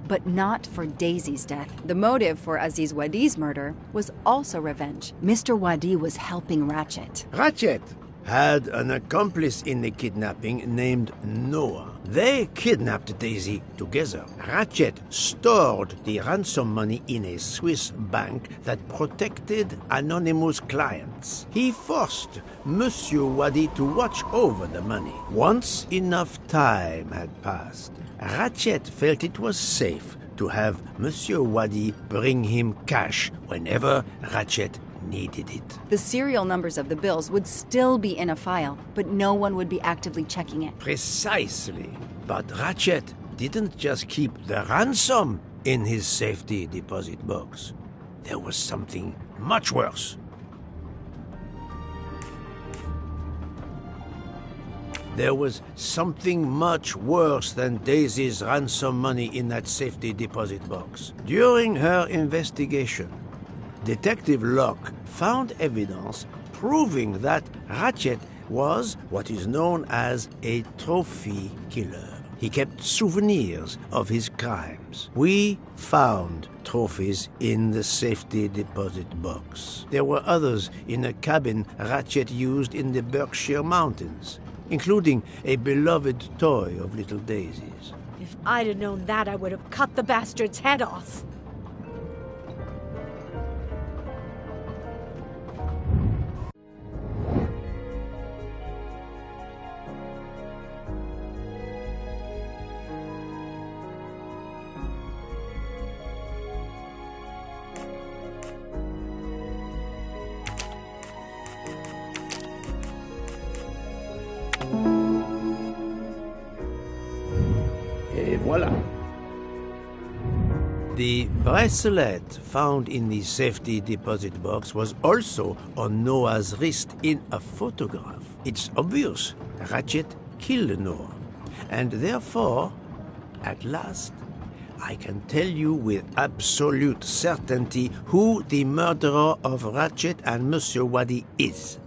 but not for Daisy's death. The motive for Aziz Wadi's murder was also revenge. Mr. Wadi was helping Ratchet. Ratchet had an accomplice in the kidnapping named Noah. They kidnapped Daisy together. Ratchet stored the ransom money in a Swiss bank that protected anonymous clients. He forced Monsieur Wadi to watch over the money. Once enough time had passed, Ratchet felt it was safe to have Monsieur Wadi bring him cash whenever Ratchet needed it. The serial numbers of the bills would still be in a file, but no one would be actively checking it. Precisely. But Ratchet didn't just keep the ransom in his safety deposit box. There was something much worse. There was something much worse than Daisy's ransom money in that safety deposit box. During her investigation, Detective Locke found evidence proving that Ratchet was what is known as a trophy killer. He kept souvenirs of his crimes. We found trophies in the safety deposit box. There were others in a cabin Ratchet used in the Berkshire Mountains, including a beloved toy of little Daisy's. If I'd have known that, I would have cut the bastard's head off. Et voilà. The bracelet found in the safety deposit box was also on Noah's wrist in a photograph. It's obvious Ratchet killed Noah, and therefore, at last, I can tell you with absolute certainty who the murderer of Ratchet and Monsieur Wadi is.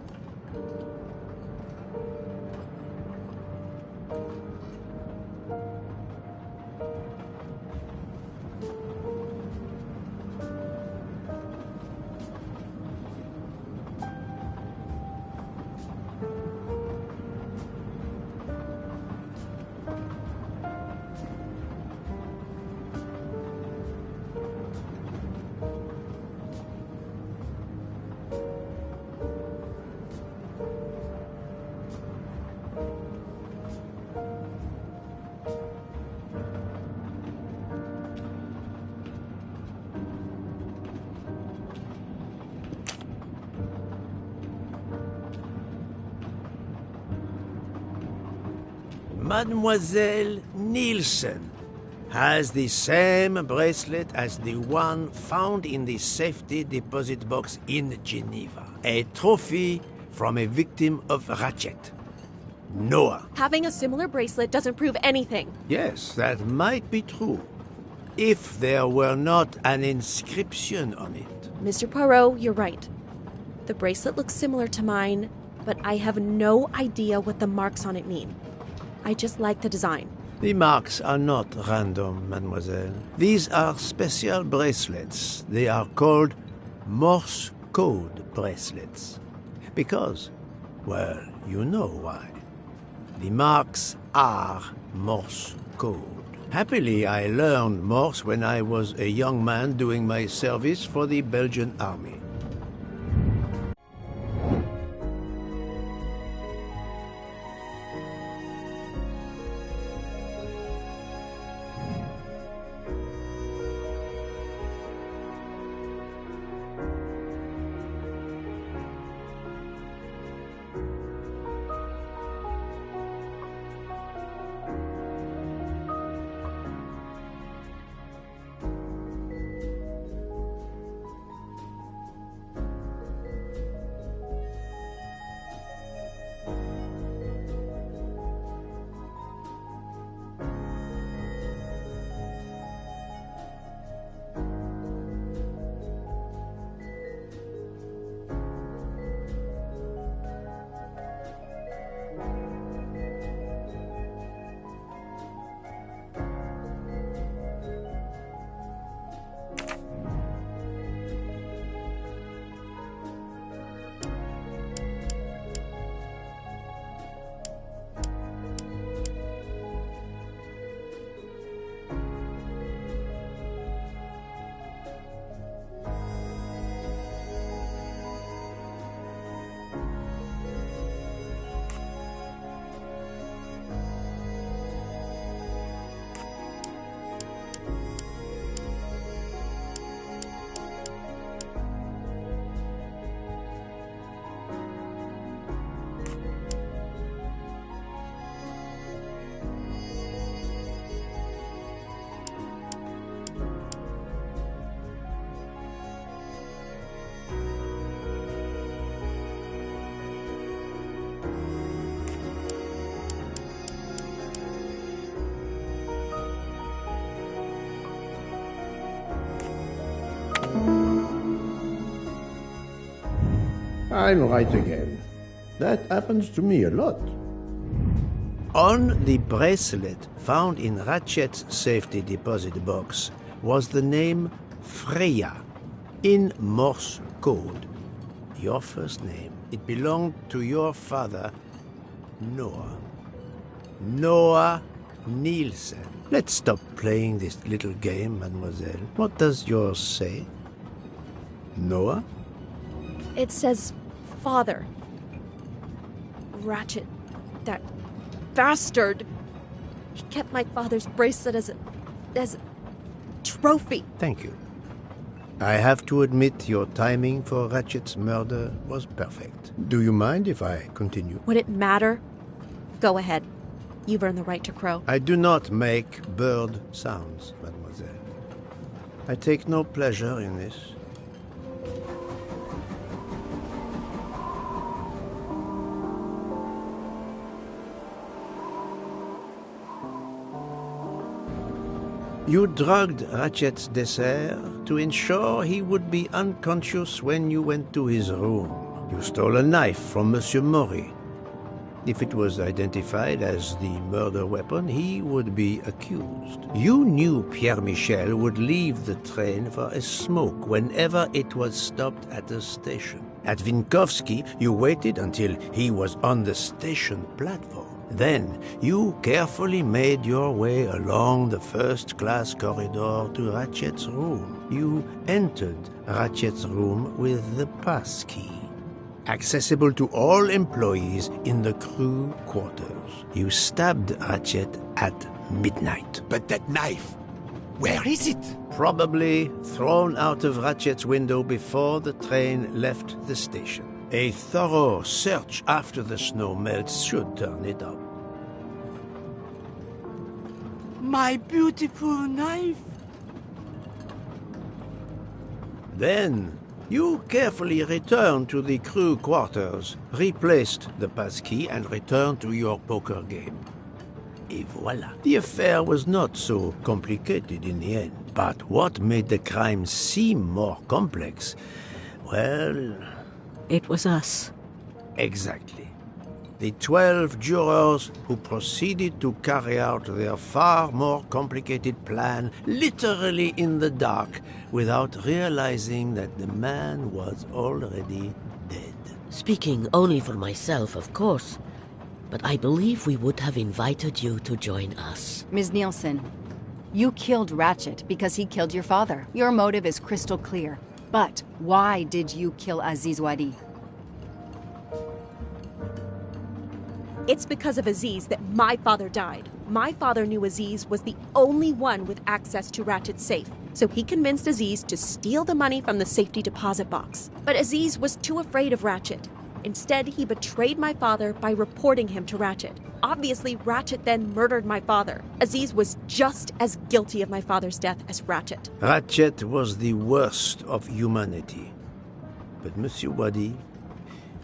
Mademoiselle Nielsen has the same bracelet as the one found in the safety deposit box in Geneva. A trophy from a victim of Ratchet. Noah. Having a similar bracelet doesn't prove anything. Yes, that might be true. If there were not an inscription on it. Mr. Poirot, you're right. The bracelet looks similar to mine, but I have no idea what the marks on it mean. I just like the design. The marks are not random, mademoiselle. These are special bracelets. They are called Morse code bracelets. Because, well, you know why. The marks are Morse code. Happily, I learned Morse when I was a young man doing my service for the Belgian army. I'm right again. That happens to me a lot. On the bracelet found in Ratchet's safety deposit box was the name Freya in Morse code. Your first name. It belonged to your father, Noah. Noah Nielsen. Let's stop playing this little game, mademoiselle. What does yours say? Noah? It says father. Ratchet, that bastard. He kept my father's bracelet as a trophy. Thank you. I have to admit your timing for Ratchet's murder was perfect. Do you mind if I continue? Would it matter? Go ahead. You've earned the right to crow. I do not make bird sounds, mademoiselle. I take no pleasure in this. You drugged Ratchet's dessert to ensure he would be unconscious when you went to his room. You stole a knife from Monsieur Maury. If it was identified as the murder weapon, he would be accused. You knew Pierre Michel would leave the train for a smoke whenever it was stopped at a station. At Vinkovsky, you waited until he was on the station platform. Then, you carefully made your way along the first-class corridor to Ratchet's room. You entered Ratchet's room with the pass key, accessible to all employees in the crew quarters. You stabbed Ratchet at midnight. But that knife, where is it? Probably thrown out of Ratchet's window before the train left the station. A thorough search after the snow melts should turn it up. My beautiful knife. Then, you carefully returned to the crew quarters, replaced the passkey, and returned to your poker game. Et voila. The affair was not so complicated in the end. But what made the crime seem more complex? Well... It was us. Exactly. The 12 jurors who proceeded to carry out their far more complicated plan literally in the dark without realizing that the man was already dead. Speaking only for myself, of course, but I believe we would have invited you to join us. Ms. Nielsen, you killed Ratchet because he killed your father. Your motive is crystal clear. But why did you kill Aziz Wadi? It's because of Aziz that my father died. My father knew Aziz was the only one with access to Ratchet's safe, so he convinced Aziz to steal the money from the safety deposit box. But Aziz was too afraid of Ratchet. Instead, he betrayed my father by reporting him to Ratchet. Obviously, Ratchet then murdered my father. Aziz was just as guilty of my father's death as Ratchet. Ratchet was the worst of humanity. But Monsieur Wadi,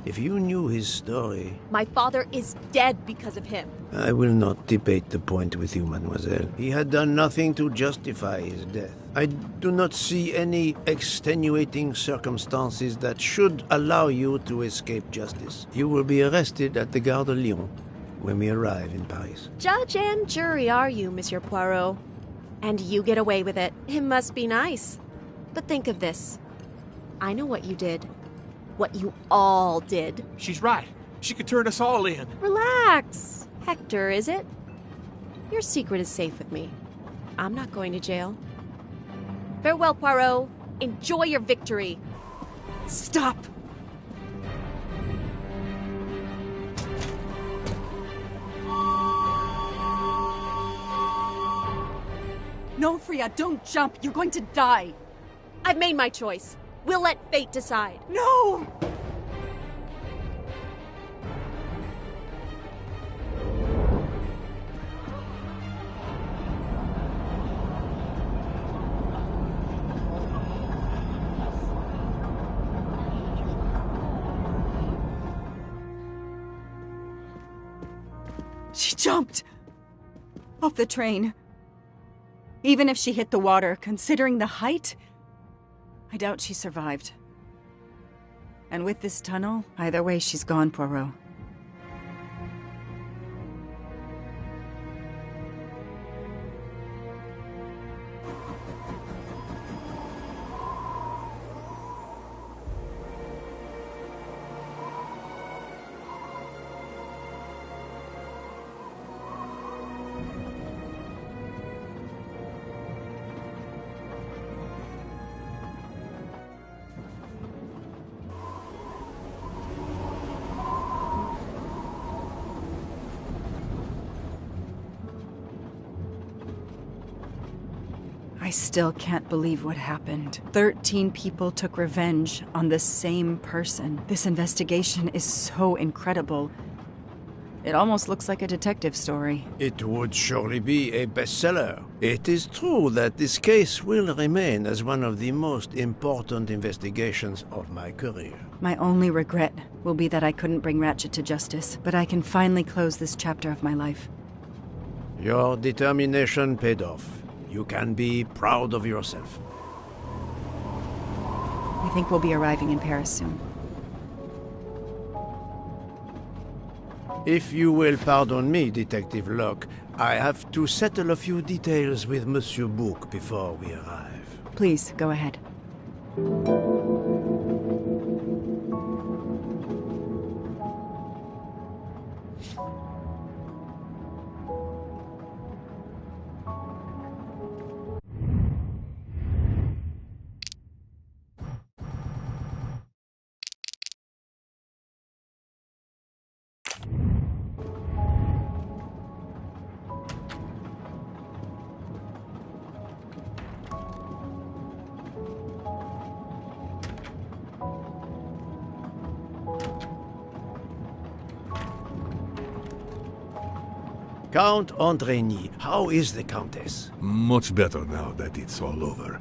if you knew his story... My father is dead because of him. I will not debate the point with you, mademoiselle. He had done nothing to justify his death. I do not see any extenuating circumstances that should allow you to escape justice. You will be arrested at the Gare de Lyon when we arrive in Paris. Judge and jury are you, Monsieur Poirot. And you get away with it. It must be nice. But think of this. I know what you did. What you all did. She's right. She could turn us all in. Relax. Hector, is it? Your secret is safe with me. I'm not going to jail. Farewell, Poirot. Enjoy your victory. Stop! No, Freya, don't jump. You're going to die. I've made my choice. We'll let fate decide. No! She jumped off the train. Even if she hit the water, considering the height, I doubt she survived. And with this tunnel, either way she's gone, Poirot. I still can't believe what happened. 13 people took revenge on the same person. This investigation is so incredible. It almost looks like a detective story. It would surely be a bestseller. It is true that this case will remain as one of the most important investigations of my career. My only regret will be that I couldn't bring Ratchet to justice, but I can finally close this chapter of my life. Your determination paid off. You can be proud of yourself. I think we'll be arriving in Paris soon. If you will pardon me, Detective Locke, I have to settle a few details with Monsieur Bouc before we arrive. Please, go ahead. Count Andrigny, how is the Countess? Much better now that it's all over.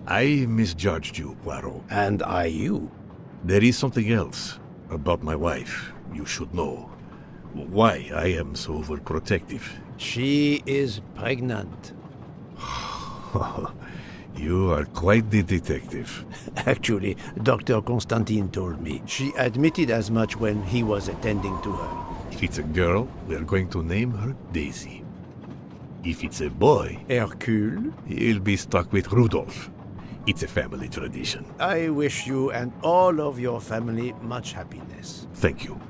I misjudged you, Poirot. And I you. There is something else about my wife you should know. Why I am so overprotective. She is pregnant. You are quite the detective. Actually, Dr. Constantine told me. She admitted as much when he was attending to her. If it's a girl, we are going to name her Daisy. If it's a boy, Hercule, he'll be stuck with Rudolph. It's a family tradition. I wish you and all of your family much happiness. Thank you.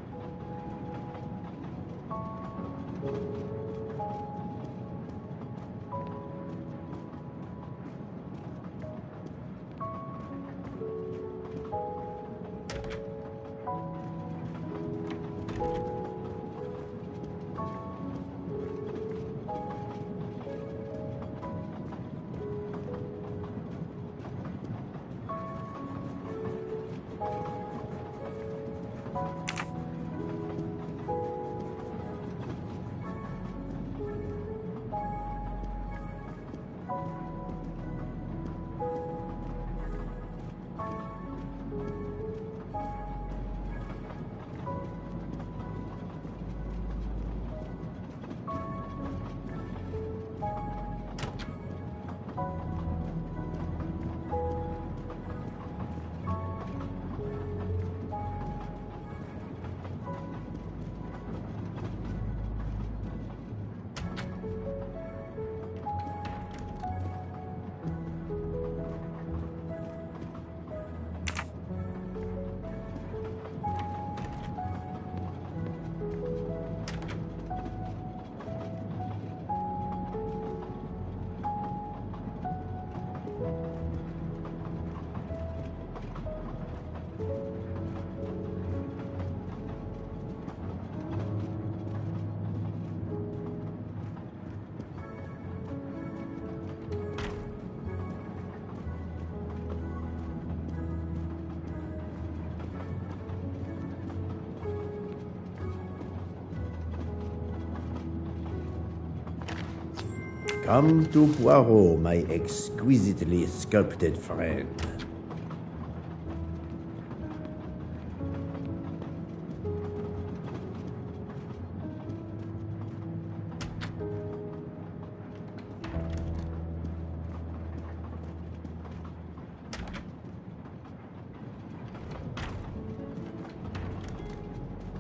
Come to Poirot, my exquisitely sculpted friend.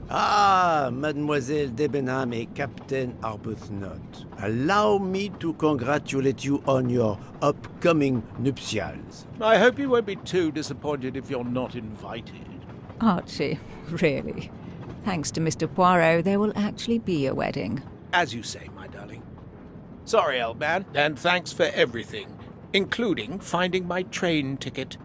Ah, Mademoiselle Debenham et Captain Arbuthnot. Allow me to congratulate you on your upcoming nuptials. I hope you won't be too disappointed if you're not invited. Archie, really? Thanks to Mr. Poirot, there will actually be a wedding. As you say, my darling. Sorry, old man, and thanks for everything, including finding my train ticket.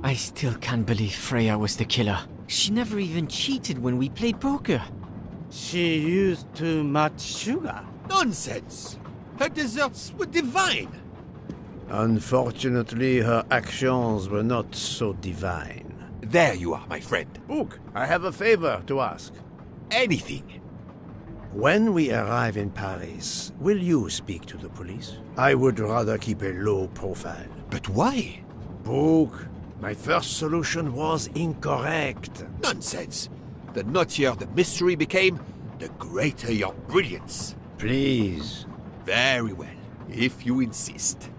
I still can't believe Freya was the killer. She never even cheated when we played poker. She used too much sugar. Nonsense! Her desserts were divine! Unfortunately, her actions were not so divine. There you are, my friend. Book, I have a favor to ask. Anything. When we arrive in Paris, will you speak to the police? I would rather keep a low profile. But why? Book, My first solution was incorrect. Nonsense! The nuttier the mystery became, the greater your brilliance. Please. Very well, if you insist.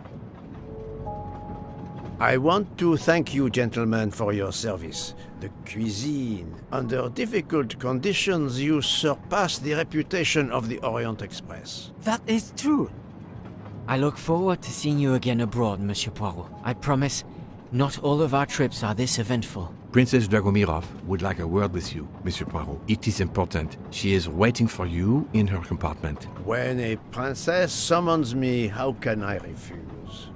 I want to thank you, gentlemen, for your service. The cuisine. Under difficult conditions, you surpass the reputation of the Orient Express. That is true. I look forward to seeing you again abroad, Monsieur Poirot. I promise, not all of our trips are this eventful. Princess Dragomirov would like a word with you, Monsieur Poirot. It is important. She is waiting for you in her compartment. When a princess summons me, how can I refuse?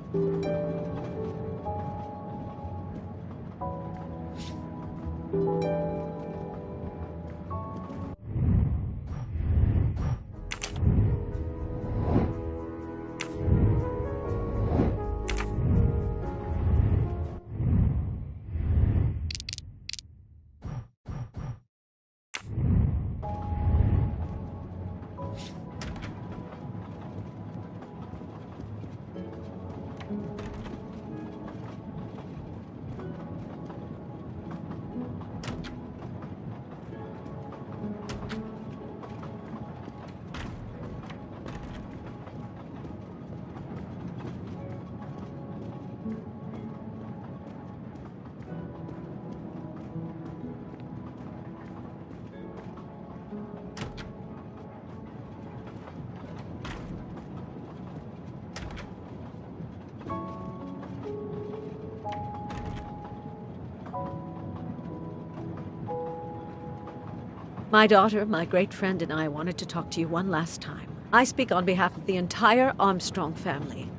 My daughter, my great friend, and I wanted to talk to you one last time. I speak on behalf of the entire Armstrong family,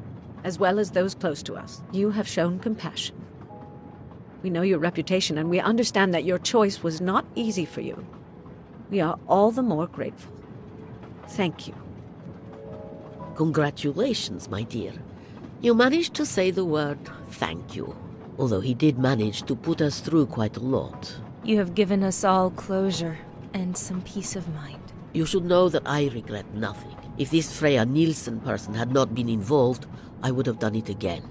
as well as those close to us. You have shown compassion. We know your reputation, and we understand that your choice was not easy for you. We are all the more grateful. Thank you. Congratulations, my dear. You managed to say the word thank you, although he did manage to put us through quite a lot. You have given us all closure and some peace of mind. You should know that I regret nothing. If this Freya Nielsen person had not been involved, I would have done it again.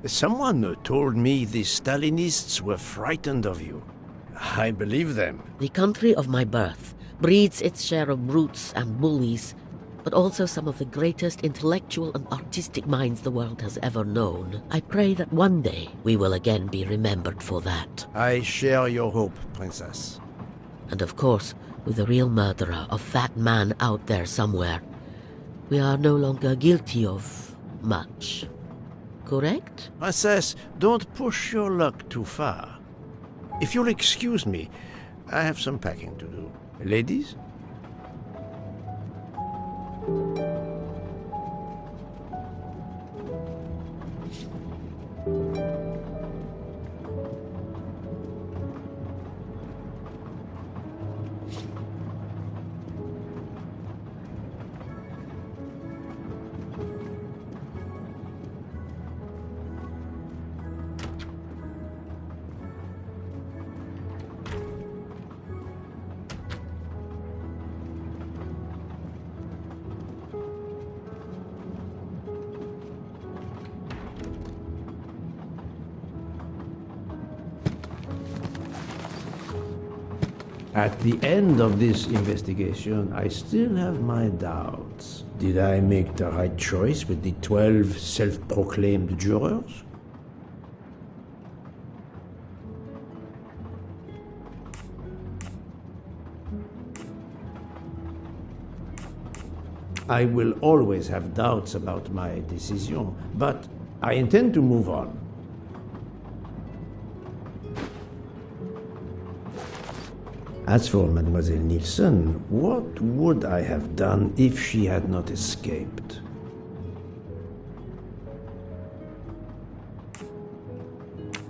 Someone told me the Stalinists were frightened of you. I believe them. The country of my birth breeds its share of brutes and bullies, but also some of the greatest intellectual and artistic minds the world has ever known. I pray that one day we will again be remembered for that. I share your hope, Princess. And of course, with the real murderer of that man out there somewhere, we are no longer guilty of much. Correct? Princess, don't push your luck too far. If you'll excuse me, I have some packing to do. Ladies? At the end of this investigation, I still have my doubts. Did I make the right choice with the 12 self-proclaimed jurors? I will always have doubts about my decision, but I intend to move on. As for Mademoiselle Nielsen, what would I have done if she had not escaped?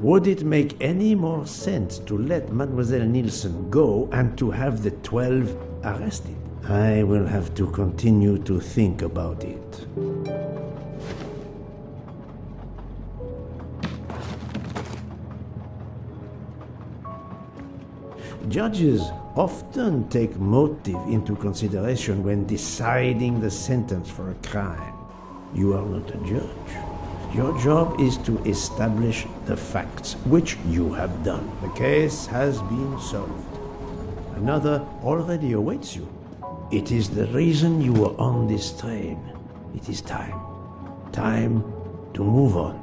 Would it make any more sense to let Mademoiselle Nielsen go and to have the 12 arrested? I will have to continue to think about it. Judges often take motive into consideration when deciding the sentence for a crime. You are not a judge. Your job is to establish the facts, which you have done. The case has been solved. Another already awaits you. It is the reason you were on this train. It is time. Time to move on.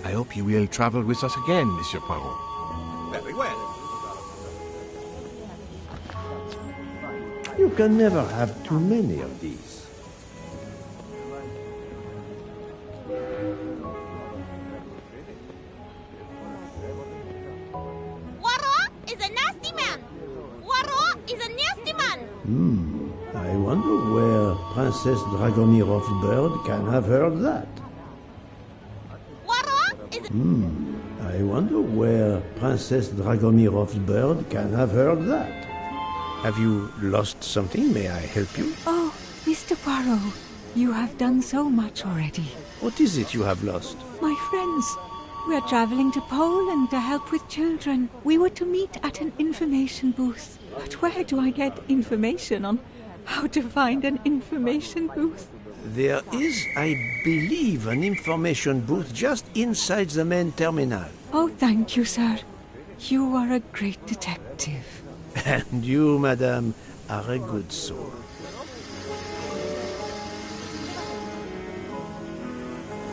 I hope you will travel with us again, Monsieur Poirot. Very well. You can never have too many of these. Poirot is a nasty man! Poirot is a nasty man! I wonder where Princess Dragomirov's bird can have heard that. I wonder where Princess Dragomirov's bird can have heard that. Have you lost something? May I help you? Oh, Mr. Poirot, you have done so much already. What is it you have lost? My friends, we are traveling to Poland to help with children. We were to meet at an information booth. But where do I get information on how to find an information booth? There is, I believe, an information booth just inside the main terminal. Oh, thank you, sir. You are a great detective. And you, madame, are a good soul.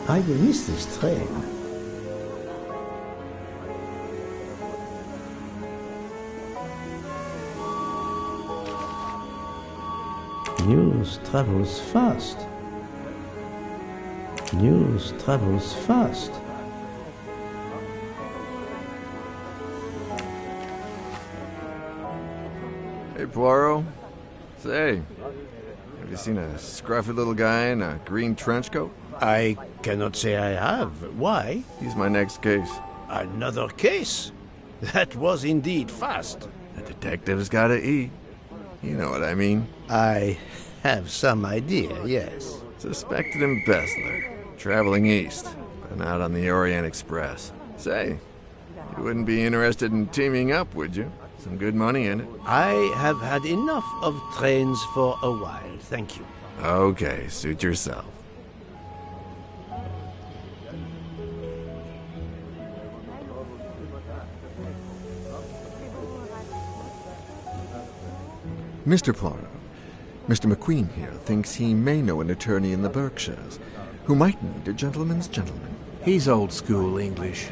I will miss this train. News travels fast. News travels fast. Hey, Poirot. Say, have you seen a scruffy little guy in a green trench coat? I cannot say I have. Why? He's my next case. Another case? That was indeed fast. The detective's gotta eat. You know what I mean. I have some idea, yes. Suspected embezzler. Traveling east, but not on the Orient Express. Say, you wouldn't be interested in teaming up, would you? Some good money in it. I have had enough of trains for a while, thank you. Okay, suit yourself. Mr. Poirot, Mr. McQueen here thinks he may know an attorney in the Berkshires who might need a gentleman's gentleman. He's old school English.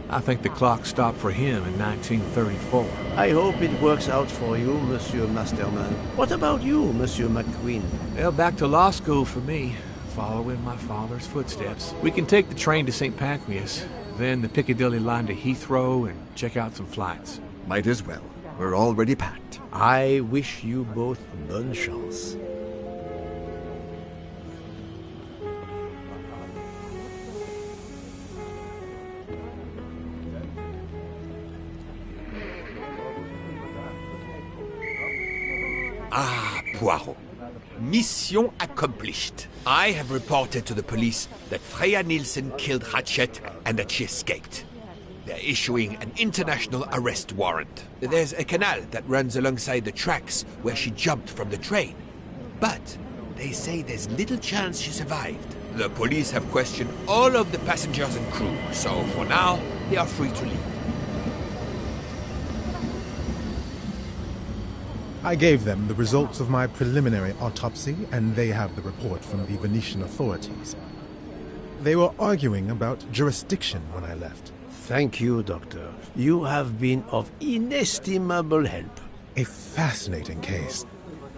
I think the clock stopped for him in 1934. I hope it works out for you, Monsieur Masterman. What about you, Monsieur McQueen? Well, back to law school for me, following my father's footsteps. We can take the train to St. Pancras, then the Piccadilly line to Heathrow and check out some flights. Might as well. We're already packed. I wish you both bonne chance. Ah, Poirot. Mission accomplished. I have reported to the police that Freya Nielsen killed Ratchet and that she escaped. They're issuing an international arrest warrant. There's a canal that runs alongside the tracks where she jumped from the train. But they say there's little chance she survived. The police have questioned all of the passengers and crew, so for now, they are free to leave. I gave them the results of my preliminary autopsy, and they have the report from the Venetian authorities. They were arguing about jurisdiction when I left. Thank you, Doctor. You have been of inestimable help. A fascinating case.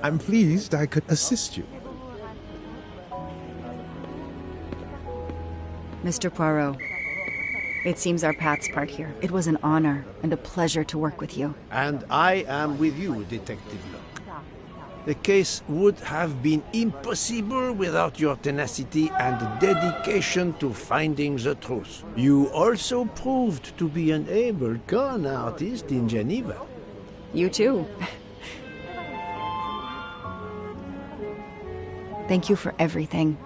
I'm pleased I could assist you. Mr. Poirot, it seems our paths part here. It was an honor and a pleasure to work with you. And I am with you, Detective Locke. The case would have been impossible without your tenacity and dedication to finding the truth. You also proved to be an able con artist in Geneva. You too. Thank you for everything.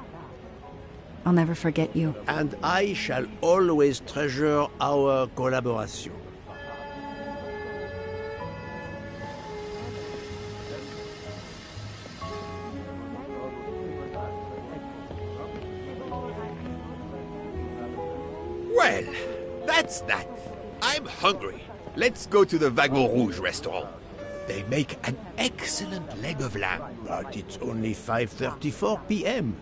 I'll never forget you. And I shall always treasure our collaboration. Well, that's that. I'm hungry. Let's go to the Wagon Rouge restaurant. They make an excellent leg of lamb. But it's only 5:34 p.m.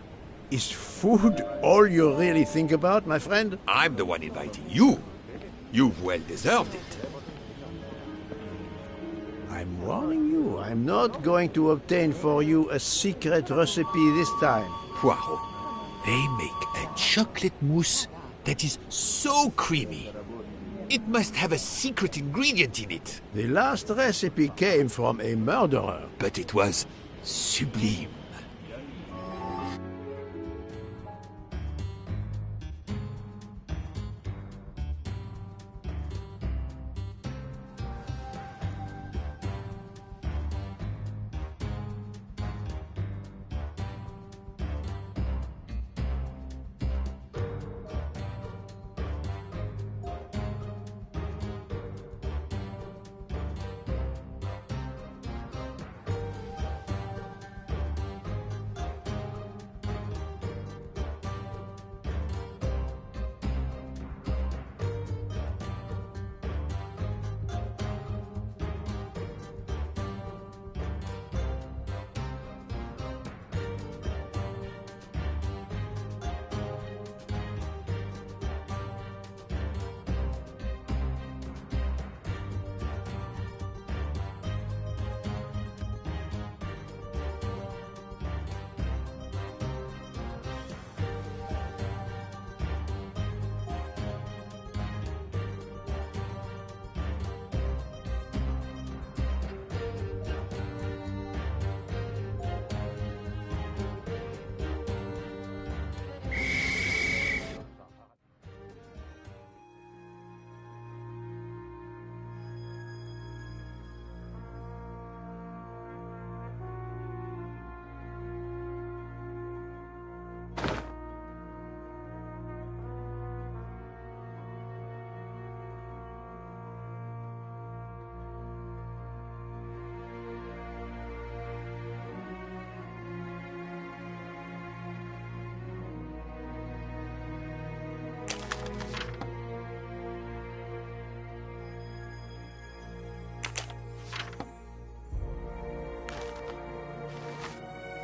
Is food all you really think about, my friend? I'm the one inviting you. You've well deserved it. I'm warning you, I'm not going to obtain for you a secret recipe this time. Poirot, they make a chocolate mousse that is so creamy. It must have a secret ingredient in it. The last recipe came from a murderer. But it was sublime.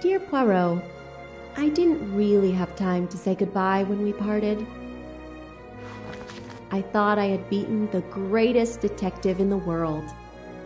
Dear Poirot, I didn't really have time to say goodbye when we parted. I thought I had beaten the greatest detective in the world,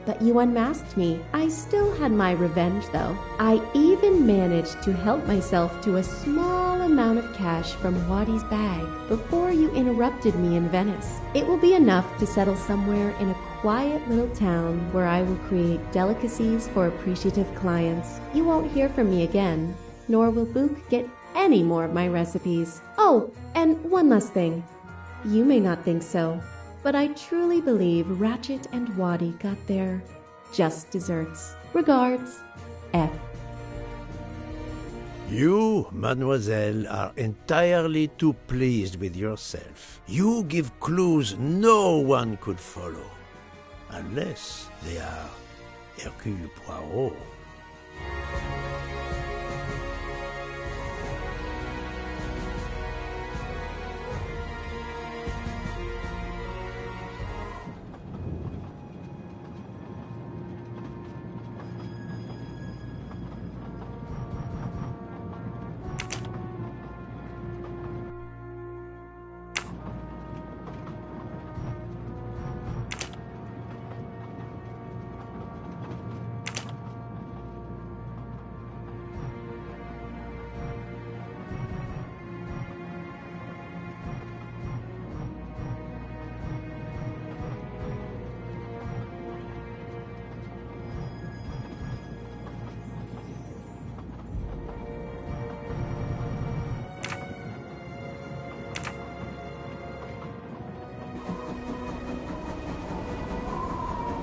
but you unmasked me. I still had my revenge, though. I even managed to help myself to a small amount of cash from Waddy's bag before you interrupted me in Venice. It will be enough to settle somewhere in a quiet little town where I will create delicacies for appreciative clients. You won't hear from me again, nor will Book get any more of my recipes. Oh, and one last thing. You may not think so, but I truly believe Ratchet and Waddy got their just desserts. Regards, F. You, mademoiselle, are entirely too pleased with yourself. You give clues no one could follow, unless they are Hercule Poirot.